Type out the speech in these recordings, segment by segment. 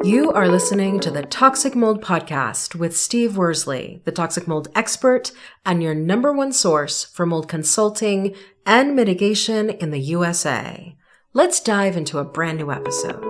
You are listening to the Toxic Mold Podcast with Steve Worsley, the toxic mold expert and your number one source for mold consulting and mitigation in the USA. Let's dive into a brand new episode.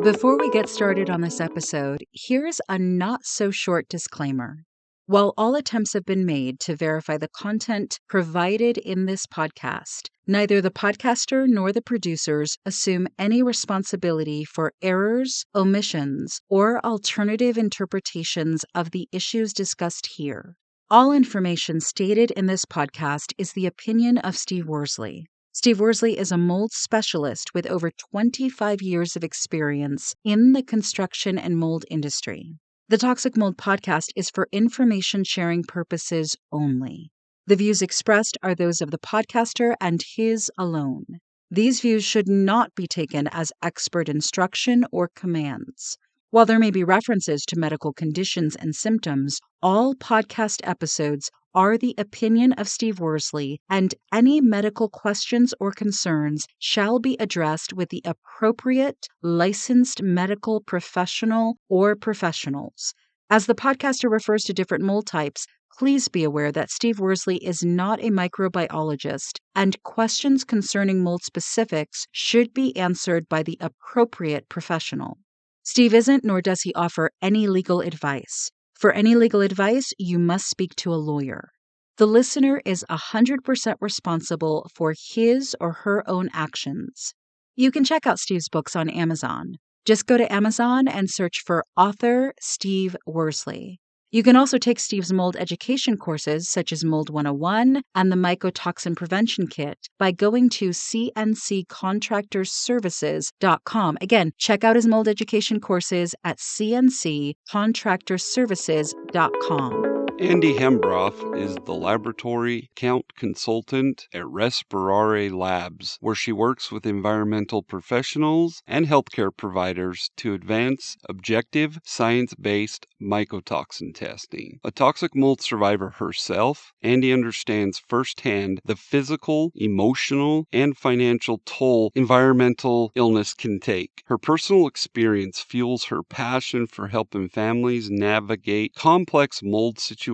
Before we get started on this episode, here's a not-so-short disclaimer. While all attempts have been made to verify the content provided in this podcast, neither the podcaster nor the producers assume any responsibility for errors, omissions, or alternative interpretations of the issues discussed here. All information stated in this podcast is the opinion of Steve Worsley. Steve Worsley is a mold specialist with over 25 years of experience in the construction and mold industry. The Toxic Mold Podcast is for information sharing purposes only. The views expressed are those of the podcaster and his alone. These views should not be taken as expert instruction or commands. While there may be references to medical conditions and symptoms, all podcast episodes are the opinion of Steve Worsley, and any medical questions or concerns shall be addressed with the appropriate licensed medical professional or professionals. As the podcaster refers to different mold types, please be aware that Steve Worsley is not a microbiologist, and questions concerning mold specifics should be answered by the appropriate professional. Steve isn't, nor does he offer any legal advice. For any legal advice, you must speak to a lawyer. The listener is 100% responsible for his or her own actions. You can check out Steve's books on Amazon. Just go to Amazon and search for author Steve Worsley. You can also take Steve's mold education courses, such as Mold 101 and the Mycotoxin Prevention Kit, by going to cnccontractorservices.com. Again, check out his mold education courses at cnccontractorservices.com. Andi Hembroff is the laboratory account consultant at Respirare Labs, where she works with environmental professionals and healthcare providers to advance objective, science-based mycotoxin testing. A toxic mold survivor herself, Andi understands firsthand the physical, emotional, and financial toll environmental illness can take. Her personal experience fuels her passion for helping families navigate complex mold situations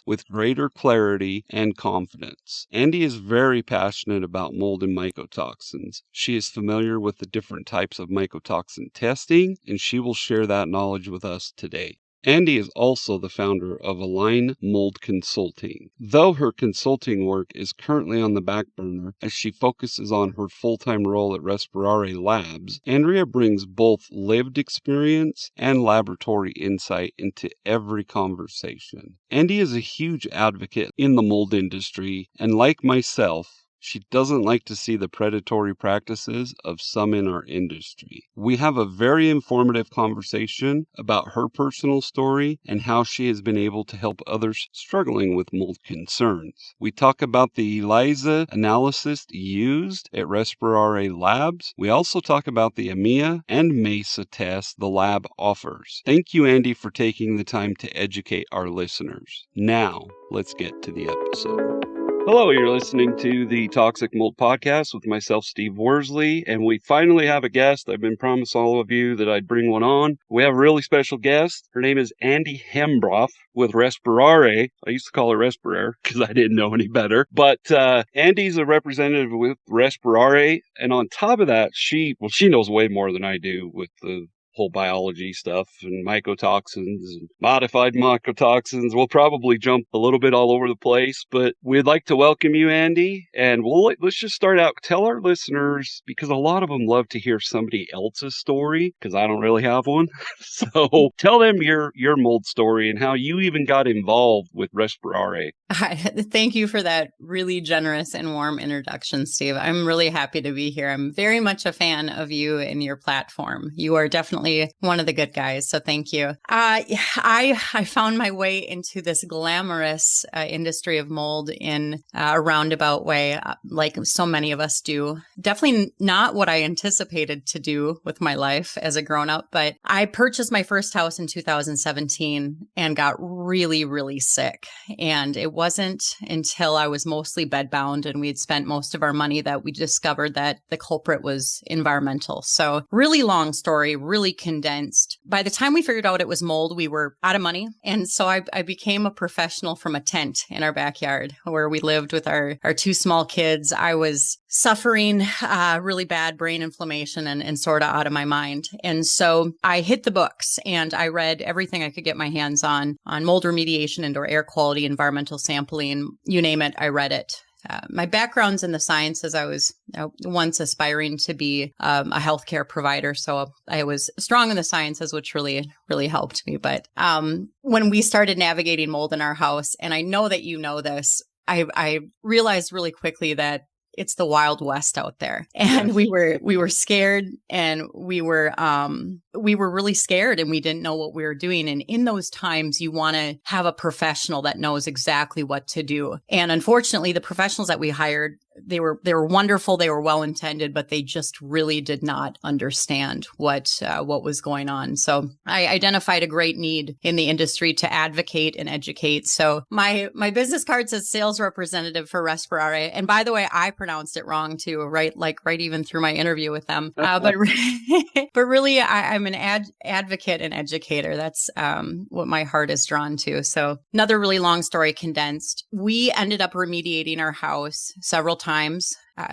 with greater clarity and confidence. Andi is very passionate about mold and mycotoxins. She is familiar with the different types of mycotoxin testing, and she will share that knowledge with us today. Andi is also the founder of Align Mold Consulting. Though her consulting work is currently on the back burner as she focuses on her full-time role at Respirare Labs, Andrea brings both lived experience and laboratory insight into every conversation. Andi is a huge advocate in the mold industry, and like myself, she doesn't like to see the predatory practices of some in our industry. We have a very informative conversation about her personal story and how she has been able to help others struggling with mold concerns. We talk about the ELISA analysis used at Respirare Labs. We also talk about the AMEA and MESA tests the lab offers. Thank you, Andi, for taking the time to educate our listeners. Now, let's get to the episode. Hello, you're listening to the Toxic Mold Podcast with myself, Steve Worsley, and we finally have a guest. I've been promised all of you that I'd bring one on. We have a really special guest. Her name is Andi Hembroff with Respirare. I used to call her Respirare because I didn't know any better. But Andi's a representative with Respirare, and on top of that, she knows way more than I do with the whole biology stuff and mycotoxins and modified mycotoxins. We'll probably jump a little bit all over the place, but we'd like to welcome you, Andi. And let's just start out. Tell our listeners, because a lot of them love to hear somebody else's story, because I don't really have one. So tell them your mold story and how you even got involved with Respirare. Thank you for that really generous and warm introduction, Steve. I'm really happy to be here. I'm very much a fan of you and your platform. You are definitely one of the good guys, so thank you. I found my way into this glamorous industry of mold in a roundabout way, like so many of us do. Definitely not what I anticipated to do with my life as a grown-up, but I purchased my first house in 2017 and got really, really sick. And it wasn't until I was mostly bedbound and we'd spent most of our money that we discovered that the culprit was environmental. So really long story, really really condensed. By the time we figured out it was mold, we were out of money. And so I became a professional from a tent in our backyard where we lived with our two small kids. I was suffering really bad brain inflammation and sort of out of my mind. And so I hit the books and I read everything I could get my hands on mold remediation, indoor air quality, environmental sampling, you name it, I read it. My background's in the sciences. I was once aspiring to be a healthcare provider. So I was strong in the sciences, which really, really helped me. But when we started navigating mold in our house, and I know that you know this, I realized really quickly that it's the Wild West out there. And yes. we were scared, and we were really scared, and we didn't know what we were doing. And in those times, you want to have a professional that knows exactly what to do. And unfortunately, the professionals that we hired, they were wonderful. They were well-intended, but they just really did not understand what was going on. So I identified a great need in the industry to advocate and educate. So my business card says sales representative for Respirare. And by the way, I pronounced it wrong too, right? Like right even through my interview with them. But really, I'm an advocate and educator. That's what my heart is drawn to. So another really long story condensed. We ended up remediating our house several times.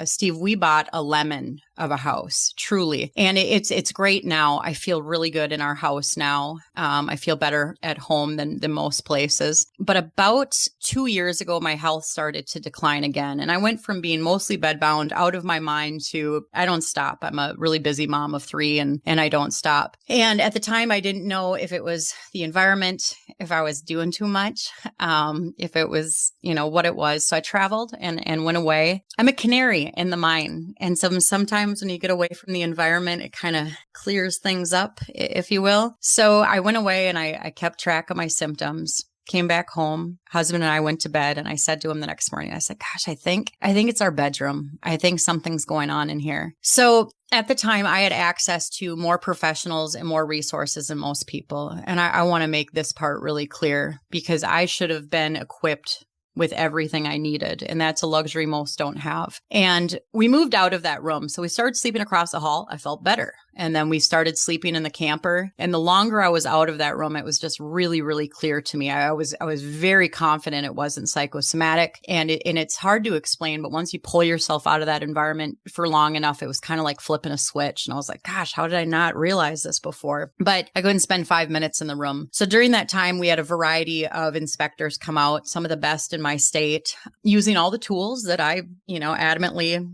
Steve, we bought a lemon of a house, truly. And it's great now. I feel really good in our house now. I feel better at home than most places. But about 2 years ago, my health started to decline again. And I went from being mostly bedbound, out of my mind, to I don't stop. I'm a really busy mom of 3 and I don't stop. And at the time, I didn't know if it was the environment, if I was doing too much, if it was, what it was. So I traveled and went away. I'm a canary in the mine. And sometimes when you get away from the environment, it kind of clears things up, if you will. So I went away and I kept track of my symptoms, came back home. Husband and I went to bed, and I said to him the next morning, I said, gosh, I think it's our bedroom. I think something's going on in here. So at the time, I had access to more professionals and more resources than most people. And I want to make this part really clear, because I should have been equipped with everything I needed. And that's a luxury most don't have. And we moved out of that room. So we started sleeping across the hall. I felt better. And then we started sleeping in the camper. And the longer I was out of that room, it was just really, really clear to me. I was very confident it wasn't psychosomatic. And it's hard to explain, but once you pull yourself out of that environment for long enough, it was kind of like flipping a switch. And I was like, gosh, how did I not realize this before? But I couldn't spend 5 minutes in the room. So during that time, we had a variety of inspectors come out, some of the best in my state, using all the tools that I, adamantly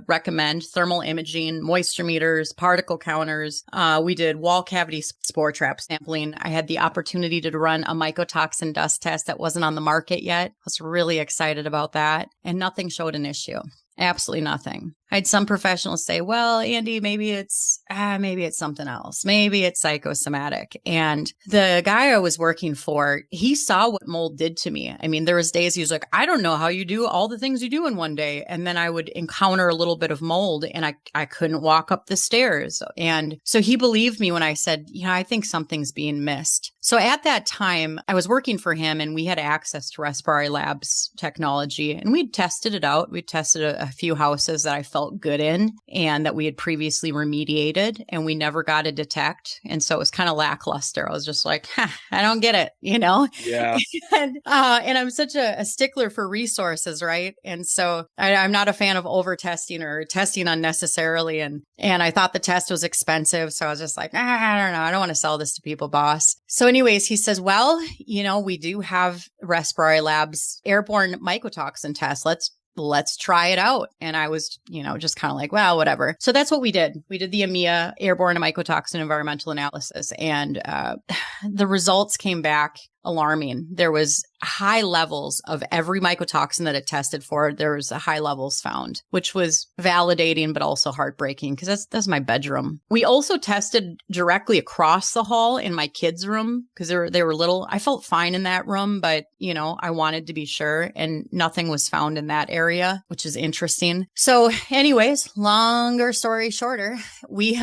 recommend: thermal imaging, moisture meters, particle counters. We did wall cavity spore trap sampling. I had the opportunity to run a mycotoxin dust test that wasn't on the market yet. I was really excited about that, and nothing showed an issue. Absolutely nothing. I had some professionals say, well, Andi, maybe it's something else. Maybe it's psychosomatic. And the guy I was working for, he saw what mold did to me. I mean, there was days he was like, I don't know how you do all the things you do in one day. And then I would encounter a little bit of mold and I couldn't walk up the stairs. And so he believed me when I said, I think something's being missed. So at that time, I was working for him and we had access to Respirare Labs technology, and we'd tested it out. We tested a few houses that I felt good in and that we had previously remediated, and we never got a detect. And so it was kind of lackluster. I was just like, I don't get it, Yeah. and I'm such a stickler for resources, right? And so I'm not a fan of over testing or testing unnecessarily. And I thought the test was expensive. So I was just like, I don't know. I don't want to sell this to people, boss. So anyways, he says, well, we do have Respirare Labs airborne mycotoxin test. Let's try it out. And I was, just kind of like, well, whatever. So that's what we did. We did the AMEA airborne mycotoxin environmental analysis, and the results came back alarming. There was high levels of every mycotoxin that it tested for. There was high levels found, which was validating, but also heartbreaking because that's my bedroom. We also tested directly across the hall in my kids' room because they were little. I felt fine in that room, but I wanted to be sure, and nothing was found in that area, which is interesting. So anyways, longer story shorter, we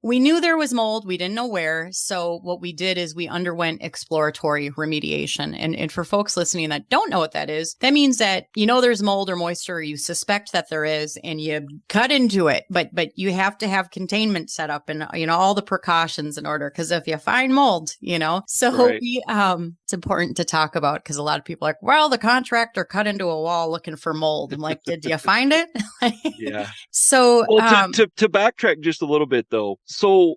knew there was mold. We didn't know where. So what we did is we underwent exploratory exploratory remediation. And for folks listening that don't know what that is, that means that there's mold or moisture, or you suspect that there is, and you cut into it, but you have to have containment set up and all the precautions in order, because if you find mold, so Right. it's important to talk about, because a lot of people are like, well, the contractor cut into a wall looking for mold. I'm like, did you find it? Yeah. So, Well, to backtrack just a little bit, though. So,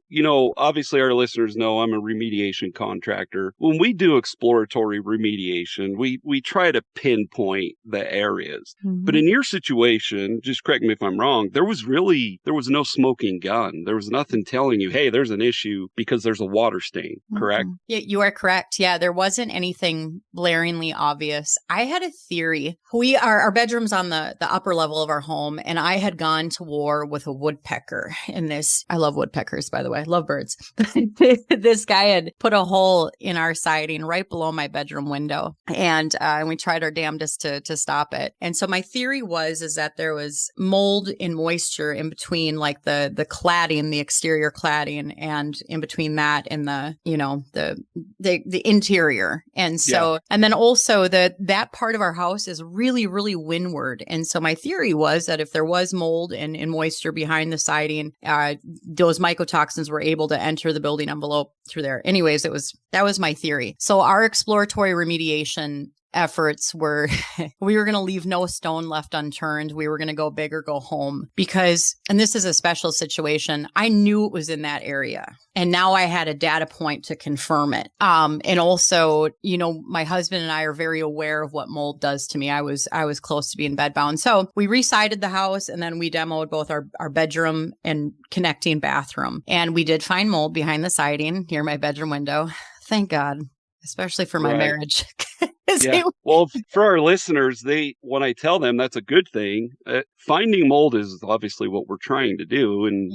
obviously our listeners know I'm a remediation contractor. When we do exploratory remediation, we try to pinpoint the areas. But in your situation, just correct me if I'm wrong, there was no smoking gun. There was nothing telling you, hey, there's an issue because there's a water stain, correct? Yeah, you are correct. Yeah, there wasn't anything blaringly obvious. I had a theory. Our bedroom's on the upper level of our home, and I had gone to war with a woodpecker in this. I love woodpeckers, by the way. I love birds. This guy had put a hole in our siding right below my bedroom window, and we tried our damnedest to stop it. And so my theory is that there was mold and moisture in between, like the cladding, the exterior cladding, and in between that and the interior. And so, and then also that part of our house is really, really windward. And so my theory was that if there was mold and moisture behind the siding, those mycotoxins were able to enter the building envelope through there. Anyways, that was my theory. So our exploratory remediation efforts were, we were going to leave no stone left unturned. We were going to go big or go home, because, and this is a special situation, I knew it was in that area. And now I had a data point to confirm it. And also, my husband and I are very aware of what mold does to me. I was close to being bedbound. So we resided the house, and then we demoed both our bedroom and connecting bathroom. And we did find mold behind the siding near my bedroom window. Thank God, especially for my marriage. Yeah. Well, for our listeners, when I tell them that's a good thing, finding mold is obviously what we're trying to do. And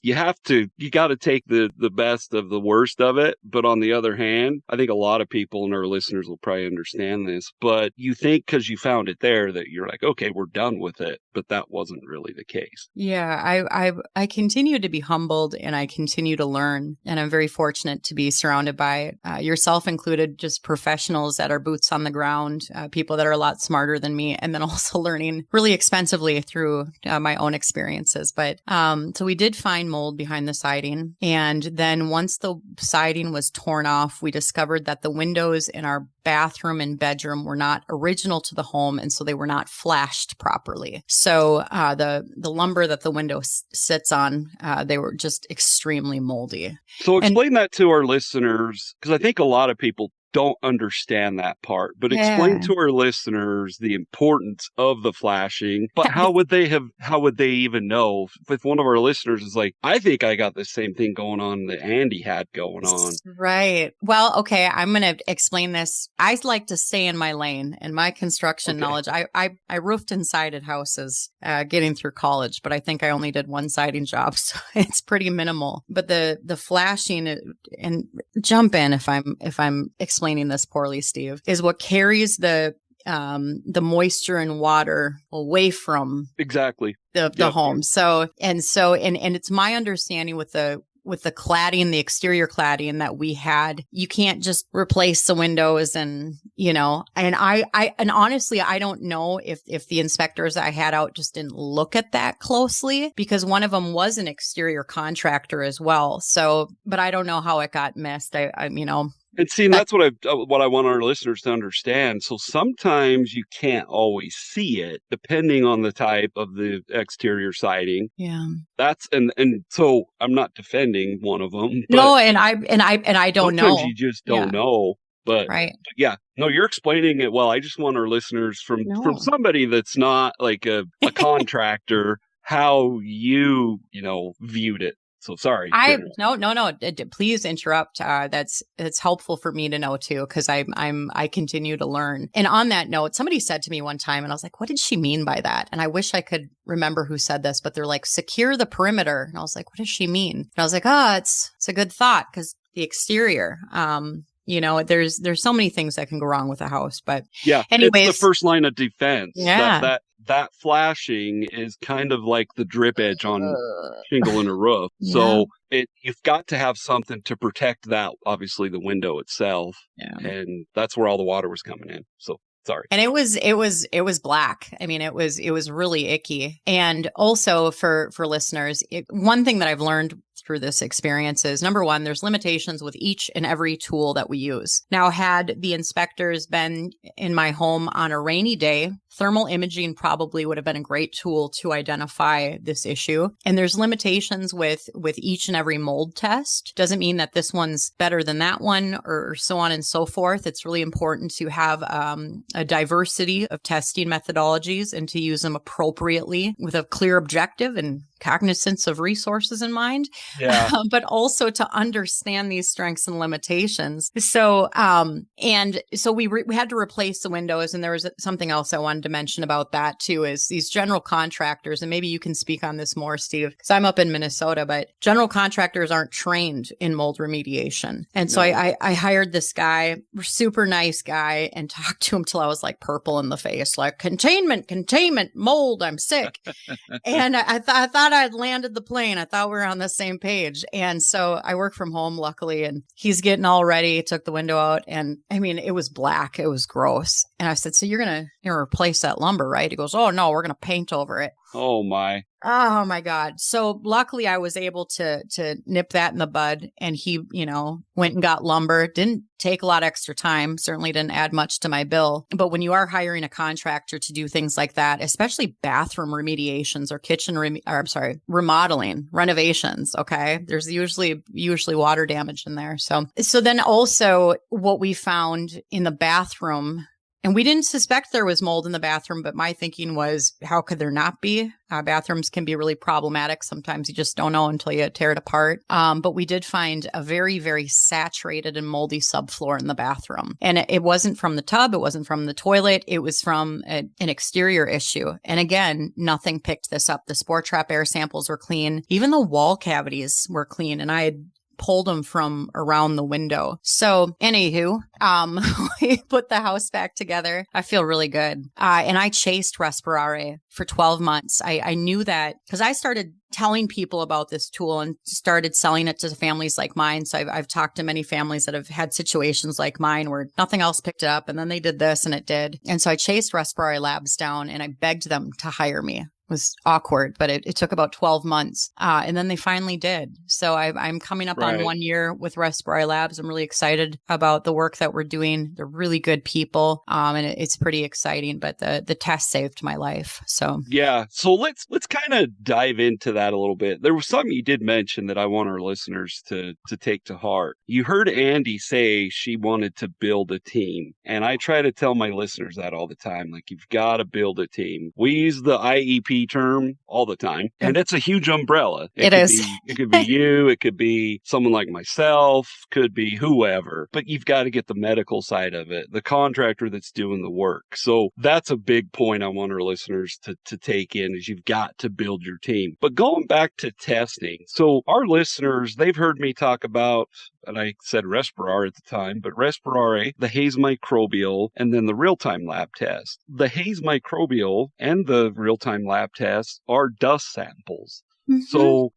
you got to take the best of the worst of it. But on the other hand, I think a lot of people and our listeners will probably understand this, but you think because you found it there that you're like, okay, we're done with it. But that wasn't really the case. Yeah, I continue to be humbled, and I continue to learn. And I'm very fortunate to be surrounded by yourself included, just professionals that are boots on the ground, people that are a lot smarter than me, and then also learning really expensively through my own experiences. But so we did find mold behind the siding. And then once the siding was torn off, we discovered that the windows in our bathroom and bedroom were not original to the home, and so they were not flashed properly. So the lumber that the window sits on, they were just extremely moldy. So explain that to our listeners, because I think a lot of people don't understand that part, but explain to our listeners the importance of the flashing. But how would they even know if one of our listeners is like, I think I got the same thing going on that Andi had going on? Right. Well, okay, I'm going to explain this. I like to stay in my lane and my construction knowledge. I roofed and sided houses getting through college, but I think I only did one siding job, so it's pretty minimal. But the flashing, and jump in if I'm explaining this poorly, Steve, is what carries the moisture and water away from the home. So it's my understanding with the cladding, the exterior cladding that we had, you can't just replace the windows and honestly, I don't know if the inspectors I had out just didn't look at that closely, because one of them was an exterior contractor as well. So, but I don't know how it got missed. And see, and that's what I want our listeners to understand. So sometimes you can't always see it, depending on the type of the exterior siding. Yeah, that's and so I'm not defending one of them. But no, and I don't know. Sometimes you just don't know. But right. Yeah, no, you're explaining it well. I just want our listeners from somebody that's not like a contractor, how you viewed it. So sorry. No. Please interrupt. It's helpful for me to know too, because I continue to learn. And on that note, somebody said to me one time, and I was like, "What did she mean by that?" And I wish I could remember who said this, but they're like, "Secure the perimeter," and I was like, "What does she mean?" And I was like, it's a good thought, because the exterior. There's so many things that can go wrong with a house, but yeah, anyways, it's the first line of defense. Yeah. that flashing is kind of like the drip edge on shingle in a roof. Yeah. So you've got to have something to protect that, obviously the window itself. Yeah. And that's where all the water was coming in. So sorry. And it was black. I mean, it was really icky. And also for listeners, one thing that I've learned through this experience is, number one, there's limitations with each and every tool that we use. Now, had the inspectors been in my home on a rainy day, thermal imaging probably would have been a great tool to identify this issue. And there's limitations with each and every mold test. Doesn't mean that this one's better than that one, or so on and so forth. It's really important to have a diversity of testing methodologies and to use them appropriately with a clear objective and cognizance of resources in mind, but also to understand these strengths and limitations. So, we had to replace the windows. And there was something else I wanted to mention about that too, is these general contractors. And maybe you can speak on this more, Steve, because I'm up in Minnesota, but general contractors aren't trained in mold remediation. And so I hired this guy, super nice guy, and talked to him till I was like purple in the face, like containment, mold, I'm sick. And I thought I'd landed the plane. I thought we were on the same page. And so I work from home, luckily, and he's getting all ready, took the window out. And I mean, it was black. It was gross. And I said, so you're going to replace that lumber, right? He goes, oh no, we're going to paint over it. Oh my God. So luckily I was able to nip that in the bud, and he, went and got lumber. Didn't take a lot of extra time, certainly didn't add much to my bill. But when you are hiring a contractor to do things like that, especially bathroom remediations or remodeling, renovations, okay? There's usually water damage in there. So then also what we found in the bathroom, and we didn't suspect there was mold in the bathroom, but my thinking was, how could there not be? Bathrooms can be really problematic. Sometimes you just don't know until you tear it apart. But we did find a very, very saturated and moldy subfloor in the bathroom. And it wasn't from the tub. It wasn't from the toilet. It was from an exterior issue. And again, nothing picked this up. The spore trap air samples were clean. Even the wall cavities were clean. And I had pulled them from around the window. So anywho, we put the house back together. I feel really good. And I chased Respirare for 12 months. I knew that because I started telling people about this tool and started selling it to families like mine. So I've talked to many families that have had situations like mine where nothing else picked it up, and then they did this and it did. And so I chased Respirare Labs down and I begged them to hire me. Was awkward, but it took about 12 months. And then they finally did. So I'm coming up on 1 year with Respirare Labs. I'm really excited about the work that we're doing. They're really good people. And it's pretty exciting, but the test saved my life. So yeah. So let's kind of dive into that a little bit. There was something you did mention that I want our listeners to take to heart. You heard Andi say she wanted to build a team. And I try to tell my listeners that all the time. Like, you've got to build a team. We use the IEP term all the time, and it's a huge umbrella. It could be you, it could be someone like myself, could be whoever, but you've got to get the medical side of it, the contractor that's doing the work. So that's a big point I want our listeners to take in, is you've got to build your team. But going back to testing, so our listeners, they've heard me talk about, and I said Respirare at the time, but Respirare, the Hayes microbial, and then the real-time lab test. The Hayes microbial and the real-time lab test are dust samples. Mm-hmm. So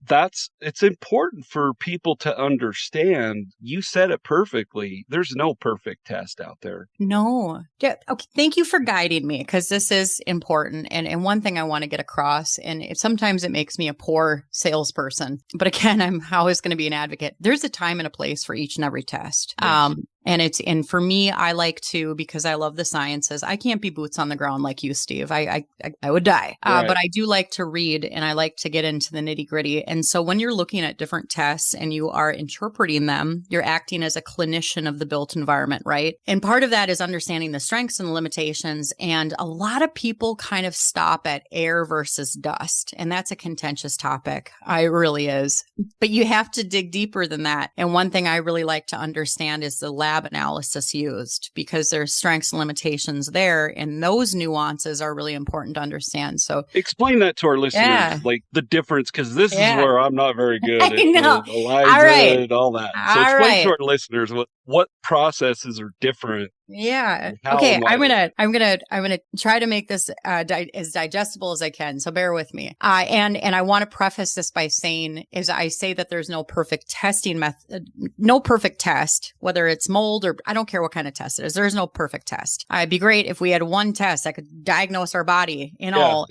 it's important for people to understand. You said it perfectly. There's no perfect test out there. No. Yeah. Okay. Thank you for guiding me, because this is important. And one thing I want to get across, and sometimes it makes me a poor salesperson, but again, I'm always going to be an advocate. There's a time and a place for each and every test. Yes. And for me, I like to, because I love the sciences, I can't be boots on the ground like you, Steve. I would die. Right. But I do like to read, and I like to get into the nitty gritty. And so when you're looking at different tests and you are interpreting them, you're acting as a clinician of the built environment, right? And part of that is understanding the strengths and the limitations. And a lot of people kind of stop at air versus dust. And that's a contentious topic. It really is. But you have to dig deeper than that. And one thing I really like to understand is the lab analysis used, because there's strengths and limitations there, and those nuances are really important to understand. So explain that to our listeners, like the difference, because this is where I'm not very good at know. ELISA and all that. So explain to our listeners what processes are different. Yeah. How Okay. and why I'm gonna try to make this as digestible as I can. So bear with me. And I want to preface this by saying, is I say that there's no perfect testing method, no perfect test, whether it's mold or I don't care what kind of test it is. There's no perfect test. It'd be great if we had one test that could diagnose our body in whole.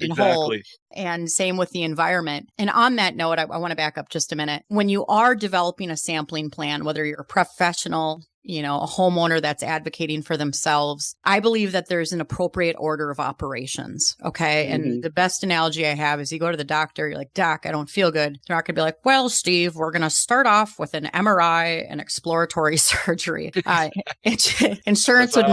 And same with the environment. And on that note, I want to back up just a minute. When you are developing a sampling plan, whether you're a professional, a homeowner that's advocating for themselves, I believe that there's an appropriate order of operations. Okay. Mm-hmm. And the best analogy I have is you go to the doctor, you're like, Doc, I don't feel good. They're not going to be like, well, Steve, we're going to start off with an MRI and exploratory surgery. Insurance would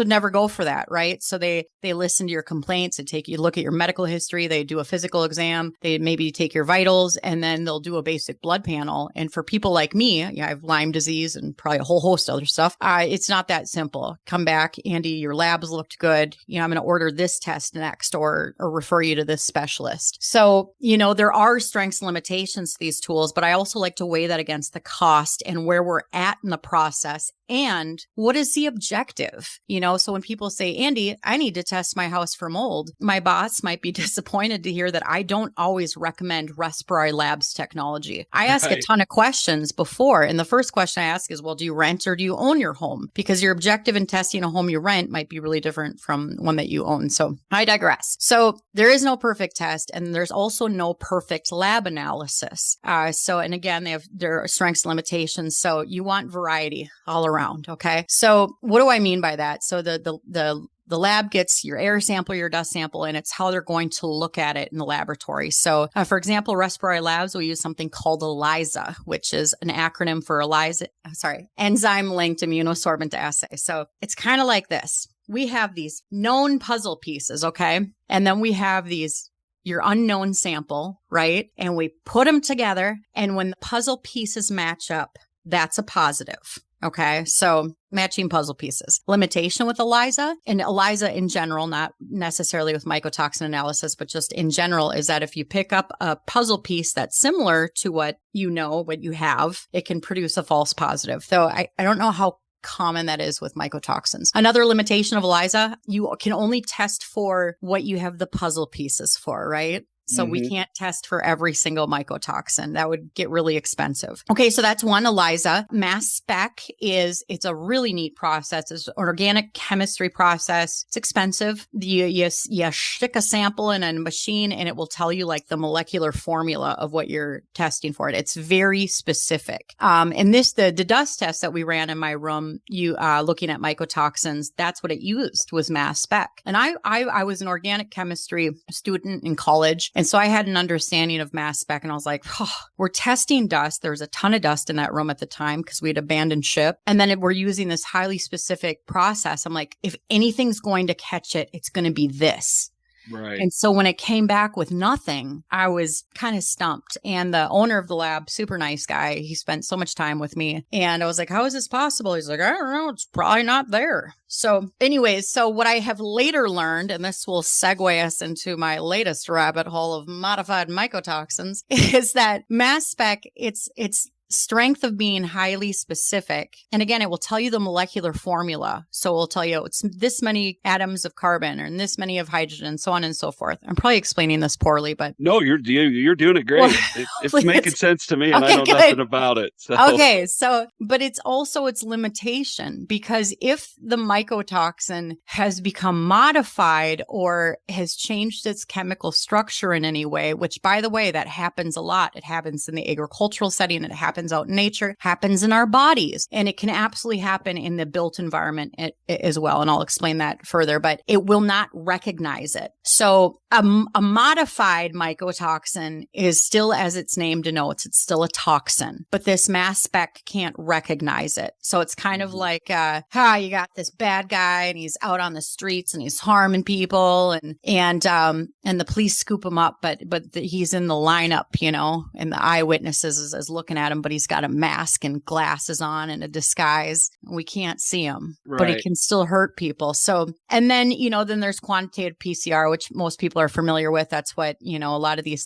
never go for that. Right. So they listen to your complaints, you look at your medical history, they do a physical exam, they maybe take your vitals, and then they'll do a basic blood panel. And for people like me, I have Lyme disease and probably a whole host of other stuff. It's not that simple. Come back, Andi, your labs looked good. I'm going to order this test next or refer you to this specialist. So, there are strengths and limitations to these tools, but I also like to weigh that against the cost and where we're at in the process. And what is the objective? So when people say, Andi, I need to test my house for mold, my boss might be disappointed to hear that I don't always recommend Respirare Labs technology. I ask a ton of questions before. And the first question I ask is, well, do you rent or do you own your home? Because your objective in testing a home you rent might be really different from one that you own. So I digress. So there is no perfect test, and there's also no perfect lab analysis. And again, there are strengths and limitations. So you want variety all around. Okay. So what do I mean by that? So the lab gets your air sample, your dust sample, and it's how they're going to look at it in the laboratory. So, for example, Respirare Labs will use something called ELISA, which is an acronym for Enzyme-Linked Immunosorbent Assay. So it's kind of like this. We have these known puzzle pieces, okay? And then we have your unknown sample, right? And we put them together, and when the puzzle pieces match up, that's a positive. Okay, so matching puzzle pieces. Limitation with ELISA, and ELISA in general, not necessarily with mycotoxin analysis, but just in general, is that if you pick up a puzzle piece that's similar to what you have, it can produce a false positive. Though I don't know how common that is with mycotoxins. Another limitation of ELISA, you can only test for what you have the puzzle pieces for, right? So we can't test for every single mycotoxin. That would get really expensive. Okay, so that's one, ELISA. Mass spec it's a really neat process. It's an organic chemistry process. It's expensive. You stick a sample in a machine and it will tell you like the molecular formula of what you're testing for. It's very specific. And the dust test that we ran in my room, looking at mycotoxins, that's what it used, was mass spec. And I was an organic chemistry student in college. And so I had an understanding of mass spec, and I was like, we're testing dust. There was a ton of dust in that room at the time because we had abandoned ship. And then we're using this highly specific process. I'm like, if anything's going to catch it, it's going to be this. Right. And so when it came back with nothing, I was kind of stumped. And the owner of the lab, super nice guy, he spent so much time with me. And I was like, how is this possible? He's like, I don't know. It's probably not there. So anyways, so what I have later learned, and this will segue us into my latest rabbit hole of modified mycotoxins, is that mass spec, it's strength of being highly specific. And again, it will tell you the molecular formula. So it will tell you it's this many atoms of carbon or this many of hydrogen, so on and so forth. I'm probably explaining this poorly, but no, you're doing it great. Well, it's making sense to me, and I know nothing about it. So. Okay, but it's also its limitation, because if the mycotoxin has become modified or has changed its chemical structure in any way, which by the way, that happens a lot. It happens in the agricultural setting. It happens out in nature, happens in our bodies, and it can absolutely happen in the built environment as well. And I'll explain that further, but it will not recognize it. So a modified mycotoxin is still, as its name denotes, it's still a toxin, but this mass spec can't recognize it. So it's kind of like, you got this bad guy and he's out on the streets and he's harming people and the police scoop him up, but he's in the lineup, and the eyewitnesses is looking at him. somebody's got a mask and glasses on and a disguise. We can't see him, but Right. he can still hurt people. So, and then, then there's quantitative PCR, which most people are familiar with. That's what, a lot of these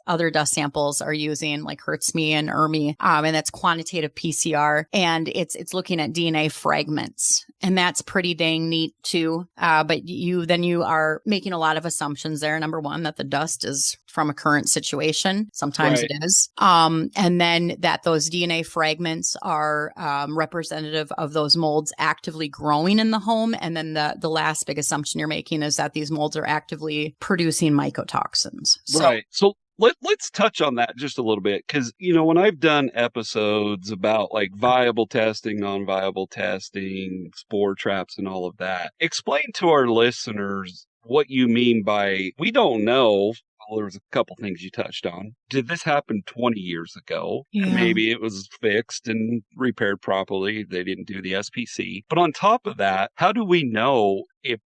other dust samples are using, like Hertzme and ERMI. And that's quantitative PCR. And it's looking at DNA fragments. And that's pretty dang neat too. But you are making a lot of assumptions there. Number one, that the dust is from a current situation. Sometimes Right. it is. And then that those DNA fragments are representative of those molds actively growing in the home. And then the last big assumption you're making is that these molds are actively producing mycotoxins. Right. So let's touch on that just a little bit, because, when I've done episodes about like viable testing, non-viable testing, spore traps and all of that, explain to our listeners what you mean by we don't know. Well, there was a couple things you touched on. Did this happen 20 years ago? Yeah. And maybe it was fixed and repaired properly. They didn't do the SPC. But on top of that, how do we know if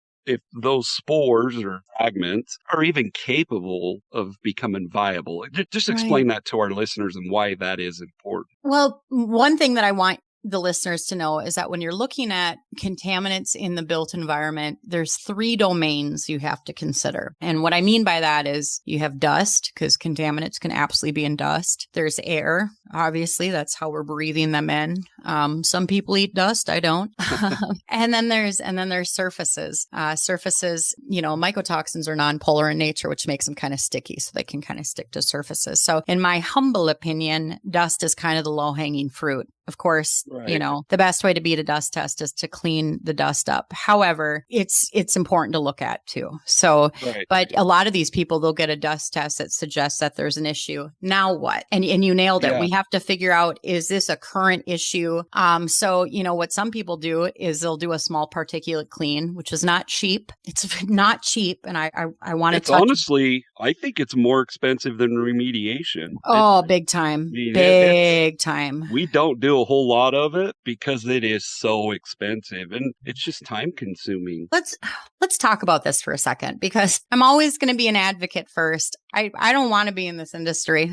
those spores or fragments are even capable of becoming viable? Just explain that to our listeners and why that is important. Well, one thing that I want the listeners to know is that when you're looking at contaminants in the built environment, there's 3 domains you have to consider. And what I mean by that is you have dust, because contaminants can absolutely be in dust. There's air. Obviously, that's how we're breathing them in. Some people eat dust. I don't. And then there's surfaces. Surfaces, mycotoxins are nonpolar in nature, which makes them kind of sticky, so they can kind of stick to surfaces. So in my humble opinion, dust is kind of the low-hanging fruit. Of course, Right. The best way to beat a dust test is to clean the dust up. However, it's important to look at too. So, Right. but a lot of these people, they'll get a dust test that suggests that there's an issue. Now what? And you nailed it. Yeah. We have to figure out, is this a current issue? So, what some people do is they'll do a small particulate clean, which is not cheap. It's not cheap. And I want to It's honestly, I think it's more expensive than remediation. Oh, big time. Big time. We don't do a whole lot of it because it is so expensive and it's just time consuming. Let's talk about this for a second, because I'm always going to be an advocate first. I don't want to be in this industry,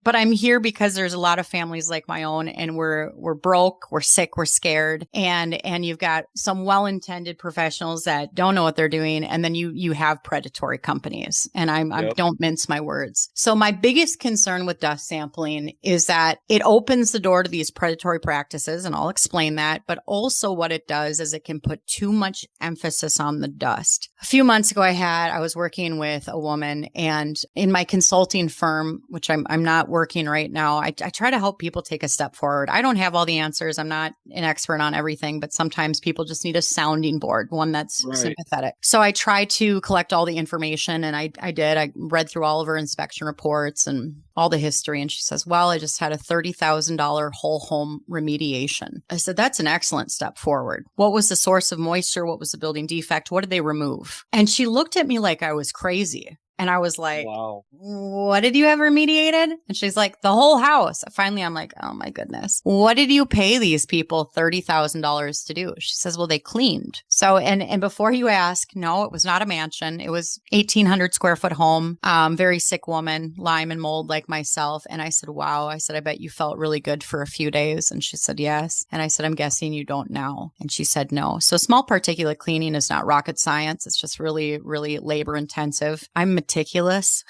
but I'm here because there's a lot of families like my own, and we're broke, we're sick, we're scared, and you've got some well-intended professionals that don't know what they're doing, and then you have predatory companies, and I don't mince my words. So my biggest concern with dust sampling is that it opens the door to these predatory practices, and I'll explain that, but also what it does is it can put too much emphasis on the dust. A few months ago, I was working with a woman, and in my consulting firm, which I'm not working right now, I try to help people take a step forward. I don't have all the answers. I'm not an expert on everything, but sometimes people just need a sounding board, one that's sympathetic. So I try to collect all the information, and I did. I read through all of her inspection reports and all the history. And she says, well, I just had a $30,000 whole home remediation. I said, that's an excellent step forward. What was the source of moisture? What was the building defect? What did they remove? And she looked at me like I was crazy. And I was like, wow, what did you have remediated? And she's like, the whole house. Finally, I'm like, oh my goodness. What did you pay these people $30,000 to do? She says, well, they cleaned. So, and before you ask, no, it was not a mansion. It was 1,800 square foot home, very sick woman, Lyme and mold like myself. And I said, wow. I said, I bet you felt really good for a few days. And she said, yes. And I said, I'm guessing you don't now. And she said, no. So small particulate cleaning is not rocket science. It's just really, really labor intensive. I'm meticulous.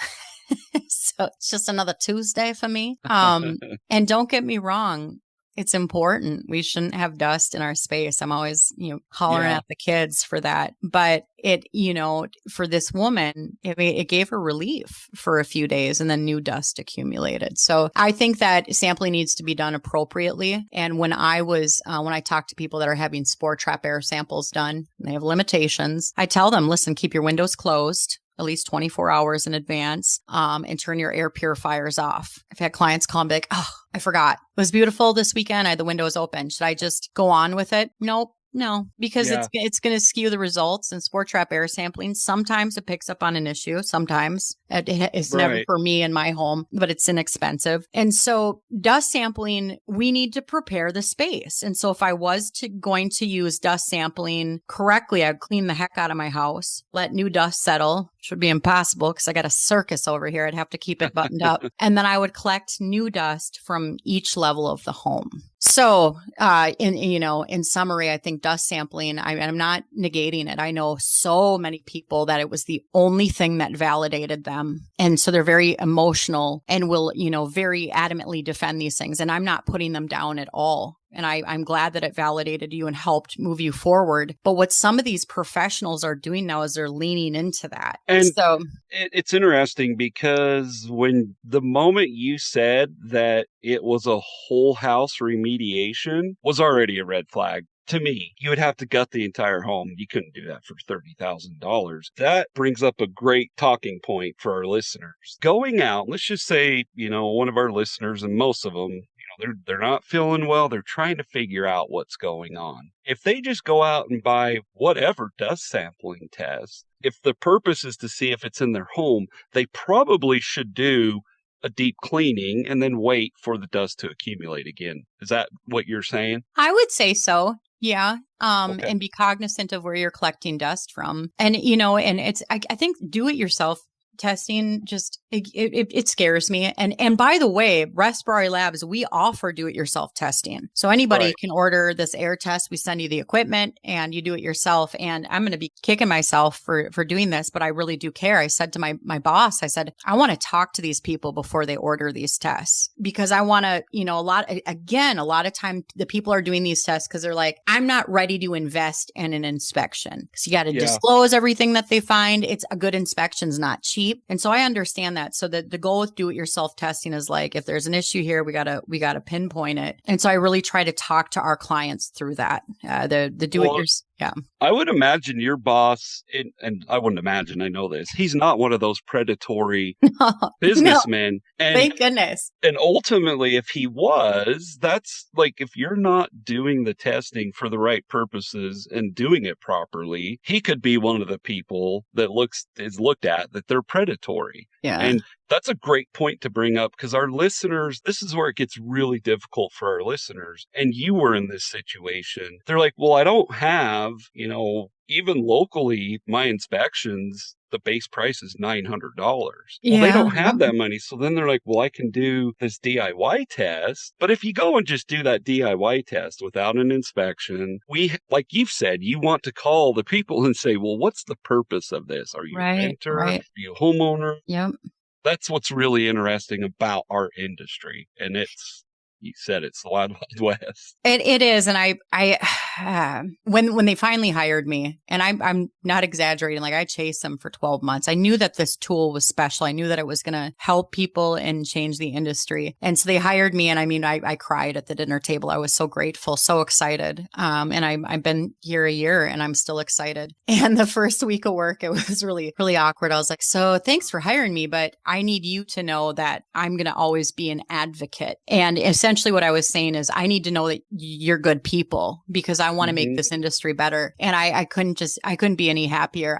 So it's just another Tuesday for me. And don't get me wrong, it's important. We shouldn't have dust in our space. I'm always, hollering at the kids for that. But it, for this woman, it gave her relief for a few days, and then new dust accumulated. So I think that sampling needs to be done appropriately. And when I talk to people that are having spore trap air samples done, and they have limitations, I tell them, listen, keep your windows closed at least 24 hours in advance, and turn your air purifiers off. I've had clients call and be like, oh, I forgot. It was beautiful this weekend. I had the windows open. Should I just go on with it? Nope. No, because Yeah. it's going to skew the results. And spore trap air sampling, sometimes it picks up on an issue. Sometimes it's never Right. for me in my home, but it's inexpensive. And so dust sampling, we need to prepare the space. And so if I was going to use dust sampling correctly, I'd clean the heck out of my house, let new dust settle, which would be impossible because I got a circus over here. I'd have to keep it buttoned up. And then I would collect new dust from each level of the home. So, in summary, I think dust sampling, I'm not negating it. I know so many people that it was the only thing that validated them. And so they're very emotional and will, very adamantly defend these things. And I'm not putting them down at all. And I'm glad that it validated you and helped move you forward. But what some of these professionals are doing now is they're leaning into that. And so it's interesting because when the moment you said that it was a whole house remediation was already a red flag. To me, you would have to gut the entire home. You couldn't do that for $30,000. That brings up a great talking point for our listeners. Going out, let's just say, one of our listeners, and most of them, they're not feeling well. They're trying to figure out what's going on. If they just go out and buy whatever dust sampling test, if the purpose is to see if it's in their home, they probably should do a deep cleaning and then wait for the dust to accumulate again. Is that what you're saying? I would say so. Yeah. Okay. And be cognizant of where you're collecting dust from. And, and it's, I think do it yourself testing just, it scares me. And by the way, Respirare Labs, we offer do-it-yourself testing. So anybody can order this air test. We send you the equipment and you do it yourself. And I'm going to be kicking myself for doing this, but I really do care. I said to my boss, I said, I want to talk to these people before they order these tests because I want to, a lot of time the people are doing these tests because they're like, I'm not ready to invest in an inspection. So you got to disclose everything that they find. It's a good inspection's not cheap. And so I understand that. So the goal with do-it-yourself testing is like, if there's an issue here, we gotta pinpoint it. And so I really try to talk to our clients through that. The do-it-yourself. Yeah. I would imagine your boss, and I wouldn't imagine, I know this, he's not one of those predatory businessmen. No, thank goodness. And ultimately, if he was, that's like, if you're not doing the testing for the right purposes and doing it properly, he could be one of the people that is looked at that they're predatory. Yeah. And that's a great point to bring up because our listeners, this is where it gets really difficult for our listeners. And you were in this situation. They're like, well, I don't have, even locally, my inspections, the base price is $900. Well, they don't have that money. So then they're like, well, I can do this DIY test. But if you go and just do that DIY test without an inspection, like you've said, you want to call the people and say, well, what's the purpose of this? Are you a renter? Are you a homeowner? Yep. That's what's really interesting about our industry. And you said it's the Wild Wild West. It is. And I when they finally hired me, and I'm not exaggerating, like I chased them for 12 months. I knew that this tool was special. I knew that it was going to help people and change the industry. And so they hired me. And I cried at the dinner table. I was so grateful, so excited. And I've been here a year and I'm still excited. And the first week of work, it was really, really awkward. I was like, so thanks for hiring me, but I need you to know that I'm going to always be an advocate. And essentially what I was saying is I need to know that you're good people because I want to make this industry better. And I couldn't be any happier.